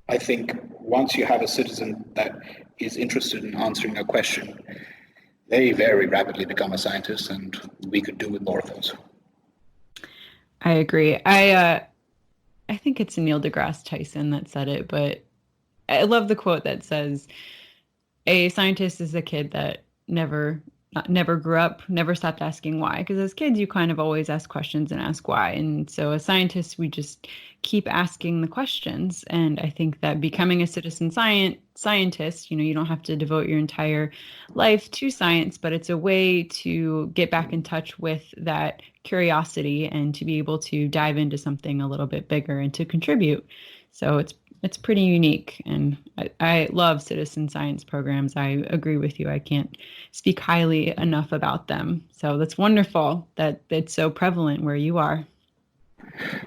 I think once you have a citizen that is interested in answering a question, they very rapidly become a scientist, and we could do with more of those. I agree. I think it's Neil deGrasse Tyson that said it, but I love the quote that says, a scientist is a kid that never never grew up, never stopped asking why. Because as kids, you kind of always ask questions and ask why. And so as scientists, we just keep asking the questions. And I think that becoming a citizen scientist, you don't have to devote your entire life to science, but it's a way to get back in touch with that curiosity and to be able to dive into something a little bit bigger and to contribute. So it's pretty unique, and I love citizen science programs. I agree with you. I can't speak highly enough about them. So that's wonderful that it's so prevalent where you are.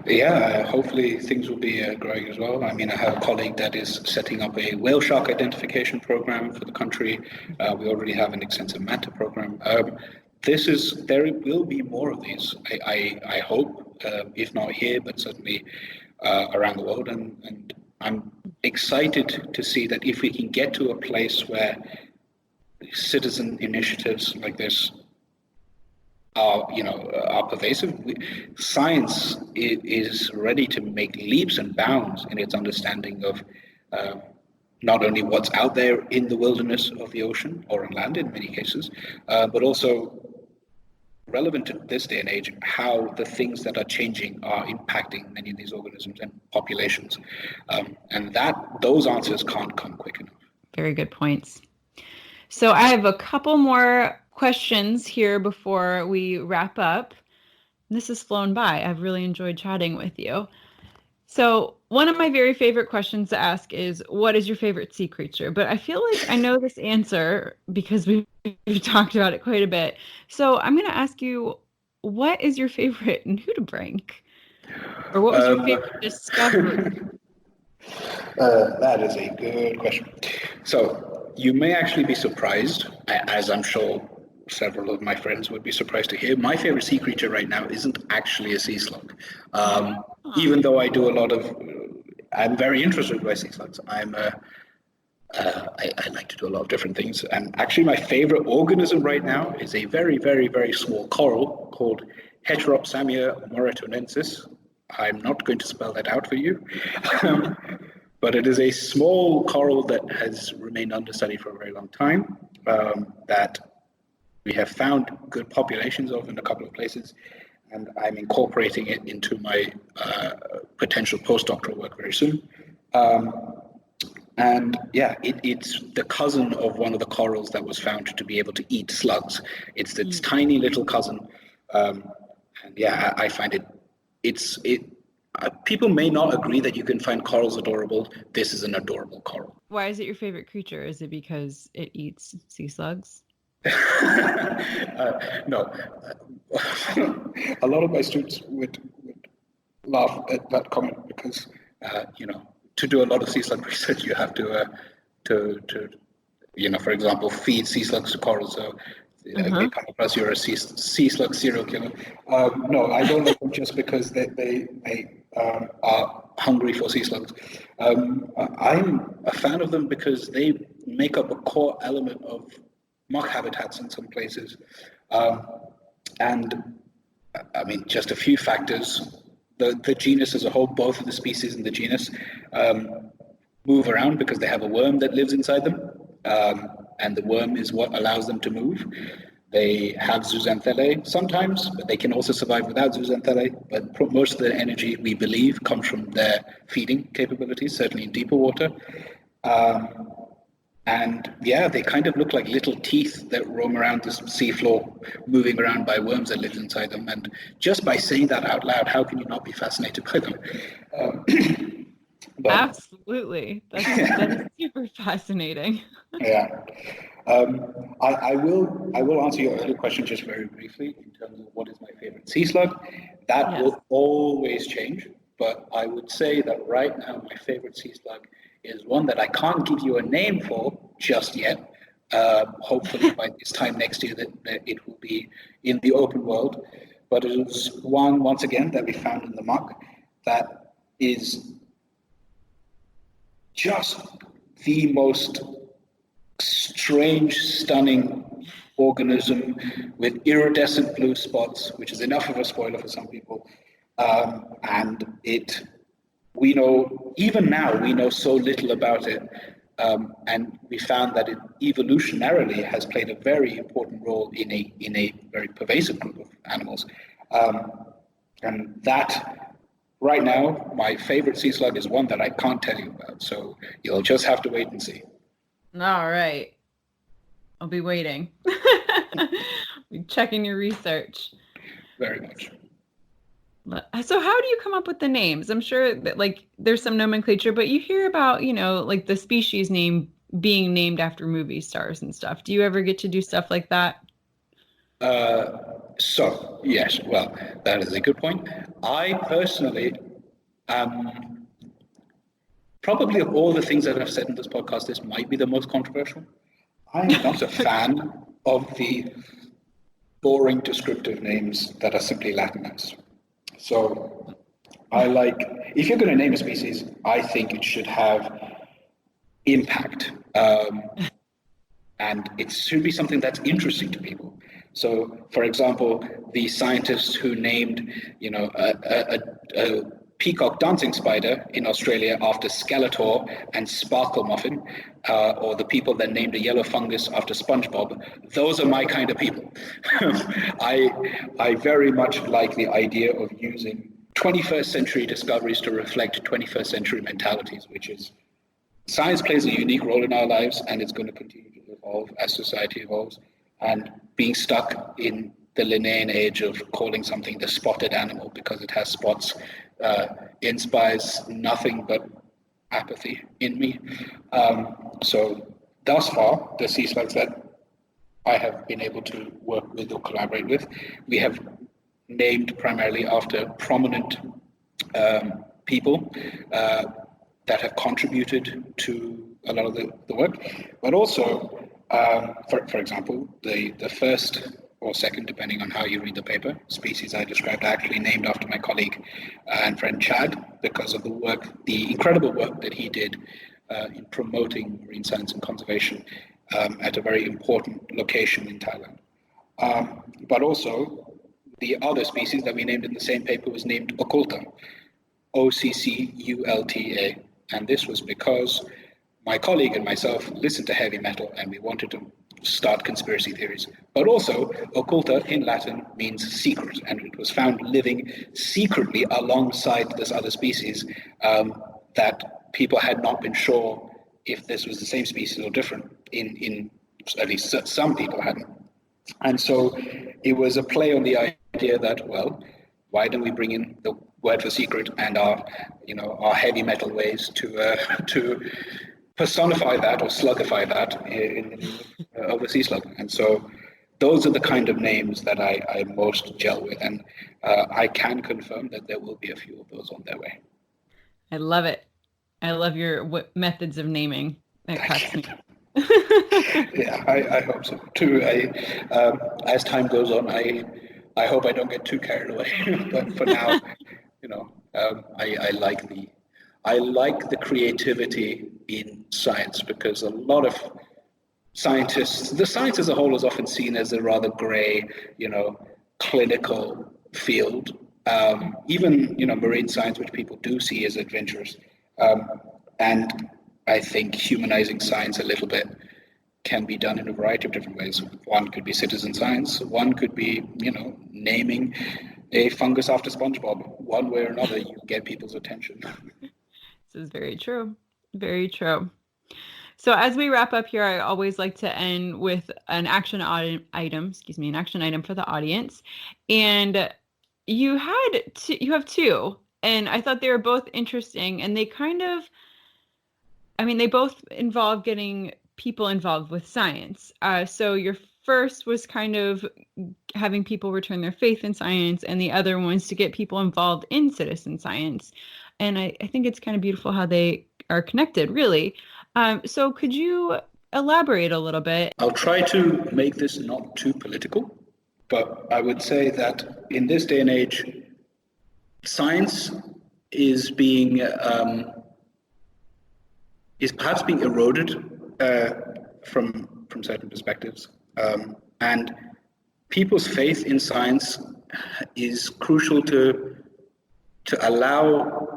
Yeah, hopefully things will be growing as well. I mean, I have a colleague that is setting up a whale shark identification program for the country. We already have an extensive manta program. There will be more of these. I hope, if not here, but certainly around the world, and I'm excited to see that if we can get to a place where citizen initiatives like this are pervasive, science is ready to make leaps and bounds in its understanding of not only what's out there in the wilderness of the ocean or on land in many cases, but also relevant to this day and age, how the things that are changing are impacting many of these organisms and populations. And those answers can't come quick enough. Very good points. So I have a couple more questions here before we wrap up. This has flown by. I've really enjoyed chatting with you. So one of my very favorite questions to ask is, what is your favorite sea creature? But I feel like I know this answer because we've talked about it quite a bit. So I'm going to ask you, what is your favorite nudibranch? Or what was your favorite discovery? That is a good question. So you may actually be surprised, as I'm sure several of my friends would be surprised to hear. My favorite sea creature right now isn't actually a sea slug. Even though I do I'm very interested by sea slugs. I like to do a lot of different things. And actually my favorite organism right now is a very, very, very small coral called Heteropsamia moretonensis. I'm not going to spell that out for you. But it is a small coral that has remained understudied for a very long time, that we have found good populations of in a couple of places, and I'm incorporating it into my potential postdoctoral work very soon. And yeah, it's the cousin of one of the corals that was found to be able to eat slugs. It's its tiny little cousin. And yeah, I find people may not agree that you can find corals adorable. This is an adorable coral. Why is it your favorite creature? Is it because it eats sea slugs? No. A lot of my students would laugh at that comment because, to do a lot of sea slug research, you have to for example, feed sea slugs to corals. So they come across you're a sea slug serial killer. No, I don't like them just because they are hungry for sea slugs. I'm a fan of them because they make up a core element of mock habitats in some places. And I mean, just a few factors. The genus as a whole, both of the species in the genus, move around because they have a worm that lives inside them. And the worm is what allows them to move. They have zooxanthellae sometimes, but they can also survive without zooxanthellae. But most of their energy, we believe, comes from their feeding capabilities, certainly in deeper water. And yeah, they kind of look like little teeth that roam around the seafloor, moving around by worms that live inside them. And just by saying that out loud, how can you not be fascinated by them? Absolutely. That's super fascinating. Yeah. I will answer your earlier question just very briefly in terms of what is my favorite sea slug. That will always change, but I would say that right now my favorite sea slug is one that I can't give you a name for just yet. Hopefully by this time next year that it will be in the open world. But it is one, once again, that we found in the muck that is just the most strange, stunning organism with iridescent blue spots, which is enough of a spoiler for some people. And we know, even now, we know so little about it And we found that it evolutionarily has played a very important role in a very pervasive group of animals. And that, right now, my favorite sea slug is one that I can't tell you about. So you'll just have to wait and see. All right. I'll be waiting. Be checking your research. Very much. So how do you come up with the names? I'm sure that like there's some nomenclature, but you hear about, like the species name being named after movie stars and stuff. Do you ever get to do stuff like that? So, yes, well, that is a good point. I personally, probably of all the things that I've said in this podcast, this might be the most controversial. I'm not a fan of the boring descriptive names that are simply Latinized. So if you're going to name a species, I think it should have impact. And it should be something that's interesting to people. So, for example, the scientists who named, a peacock dancing spider in Australia after Skeletor and Sparkle Muffin, or the people that named a yellow fungus after SpongeBob, those are my kind of people. I very much like the idea of using 21st century discoveries to reflect 21st century mentalities, which is science plays a unique role in our lives, and it's going to continue to evolve as society evolves. And being stuck in the Linnaean age of calling something the spotted animal because it has spots inspires nothing but apathy in me. So thus far, the sea slugs that I have been able to work with or collaborate with, we have named primarily after prominent people that have contributed to a lot of the work, but also, for example, the first or second, depending on how you read the paper, species I described actually named after my colleague and friend Chad, because of the incredible work that he did in promoting marine science and conservation at a very important location in Thailand. But also, the other species that we named in the same paper was named Occulta, Occulta. And this was because my colleague and myself listened to heavy metal and we wanted to start conspiracy theories. But also, occulta in Latin means secret, and it was found living secretly alongside this other species that people had not been sure if this was the same species or different. In at least some people hadn't. And so it was a play on the idea that, well, why don't we bring in the word for secret and our heavy metal ways to personify that or slugify that of a sea slug. And so those are the kind of names that I most gel with. And I can confirm that there will be a few of those on their way. I love it. I love your methods of naming. That cracks me. Yeah, I hope so too. As time goes on, I hope I don't get too carried away. But for now, I like the creativity in science, because a lot of scientists, the science as a whole is often seen as a rather gray, clinical field. Even, marine science, which people do see as adventurous. And I think humanizing science a little bit can be done in a variety of different ways. One could be citizen science. One could be, naming a fungus after SpongeBob. One way or another, you get people's attention. This is very true. Very true. So as we wrap up here, I always like to end with an action item for the audience. And you have two, and I thought they were both interesting, and they they both involve getting people involved with science. So your first was kind of having people return their faith in science, and the other one was to get people involved in citizen science. And I think it's kind of beautiful how they are connected, really. So could you elaborate a little bit? I'll try to make this not too political, but I would say that in this day and age, science is perhaps being eroded from certain perspectives, and people's faith in science is crucial to allow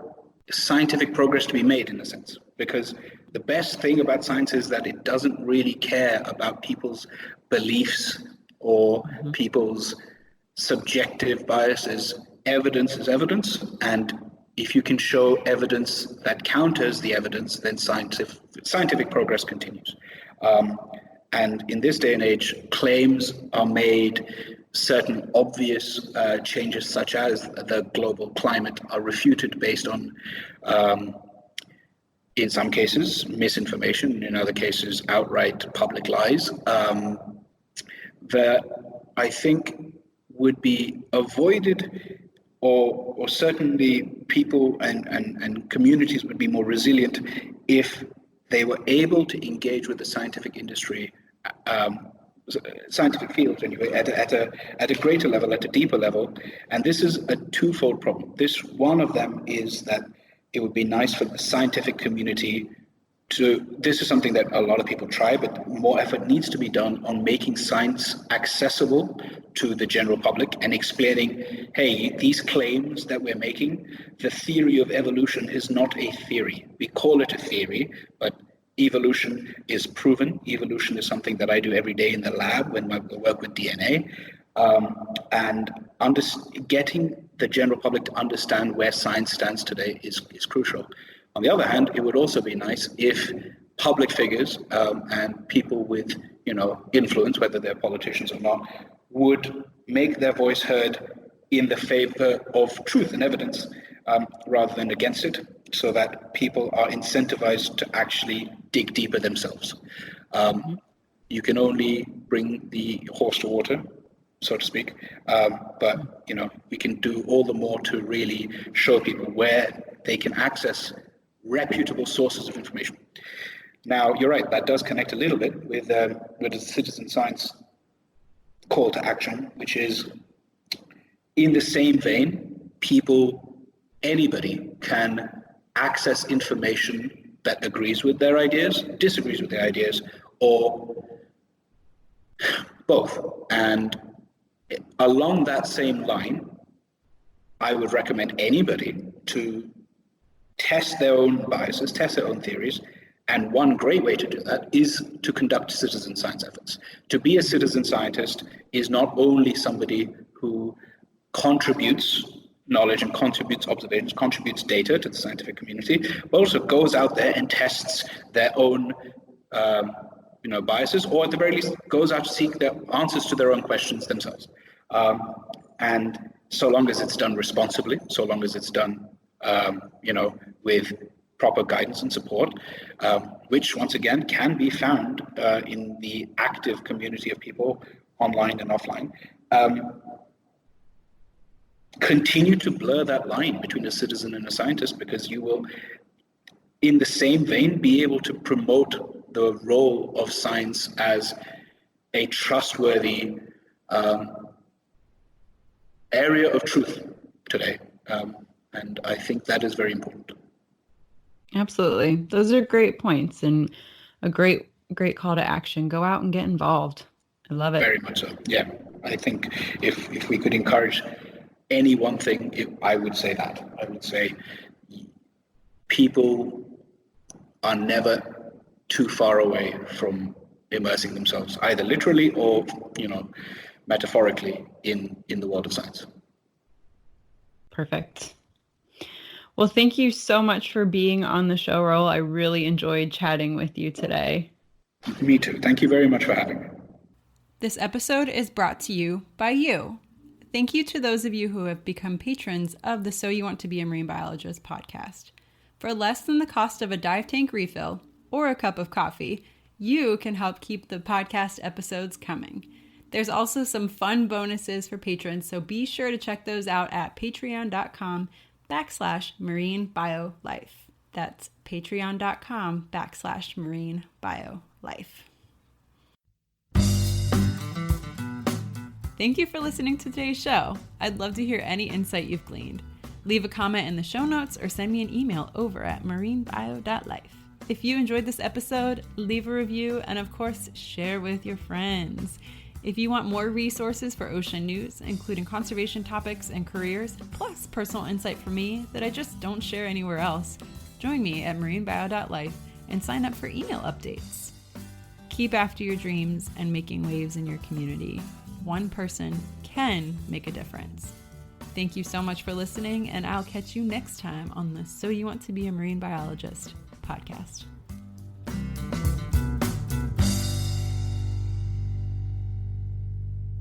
scientific progress to be made, in a sense, because the best thing about science is that it doesn't really care about people's beliefs or people's subjective biases. Evidence is evidence, and if you can show evidence that counters the evidence, then scientific progress continues. And in this day and age, claims are made, certain obvious changes, such as the global climate, are refuted based on, in some cases, misinformation, in other cases, outright public lies, that I think would be avoided, or certainly people and communities would be more resilient if they were able to engage with the scientific industry, scientific field anyway, at a greater level, at a deeper level. And this is a twofold problem. One of them is that it would be nice for the scientific community this is something that a lot of people try, but more effort needs to be done on making science accessible to the general public and explaining, hey, these claims that we're making, the theory of evolution is not a theory. We call it a theory, but evolution is proven. Evolution is something that I do every day in the lab when I work with DNA. And getting the general public to understand where science stands today is crucial. On the other hand, it would also be nice if public figures and people with, influence, whether they're politicians or not, would make their voice heard in the favor of truth and evidence rather than against it, so that people are incentivized to actually dig deeper themselves. You can only bring the horse to water, so to speak, but we can do all the more to really show people where they can access reputable sources of information. Now, you're right, that does connect a little bit with the citizen science call to action, which is in the same vein, anybody can access information that agrees with their ideas, disagrees with their ideas, or both. And along that same line, I would recommend anybody to test their own biases, test their own theories. And one great way to do that is to conduct citizen science efforts. To be a citizen scientist is not only somebody who contributes knowledge and contributes observations, contributes data to the scientific community, but also goes out there and tests their own biases, or at the very least goes out to seek the answers to their own questions themselves. And so long as it's done responsibly, so long as it's done with proper guidance and support, which once again can be found in the active community of people online and offline, continue to blur that line between a citizen and a scientist, because you will, in the same vein, be able to promote the role of science as a trustworthy area of truth today. And I think that is very important. Absolutely. Those are great points and a great call to action. Go out and get involved. I love it. Very much so. Yeah. I think if we could encourage any one thing, I would say that. I would say people are never too far away from immersing themselves, either literally or, metaphorically in the world of science. Perfect. Well, thank you so much for being on the show, Rahul. I really enjoyed chatting with you today. Me too. Thank you very much for having me. This episode is brought to you by you. Thank you to those of you who have become patrons of the So You Want to Be a Marine Biologist podcast. For less than the cost of a dive tank refill or a cup of coffee, you can help keep the podcast episodes coming. There's also some fun bonuses for patrons, so be sure to check those out at patreon.com/marinebiolife. That's patreon.com/marinebiolife. Thank you for listening to today's show. I'd love to hear any insight you've gleaned. Leave a comment in the show notes or send me an email over at marinebio.life. If you enjoyed this episode, leave a review and of course, share with your friends. If you want more resources for ocean news, including conservation topics and careers, plus personal insight from me that I just don't share anywhere else, join me at marinebio.life and sign up for email updates. Keep after your dreams and making waves in your community. One person can make a difference. Thank you so much for listening, and I'll catch you next time on the So You Want to Be a Marine Biologist podcast.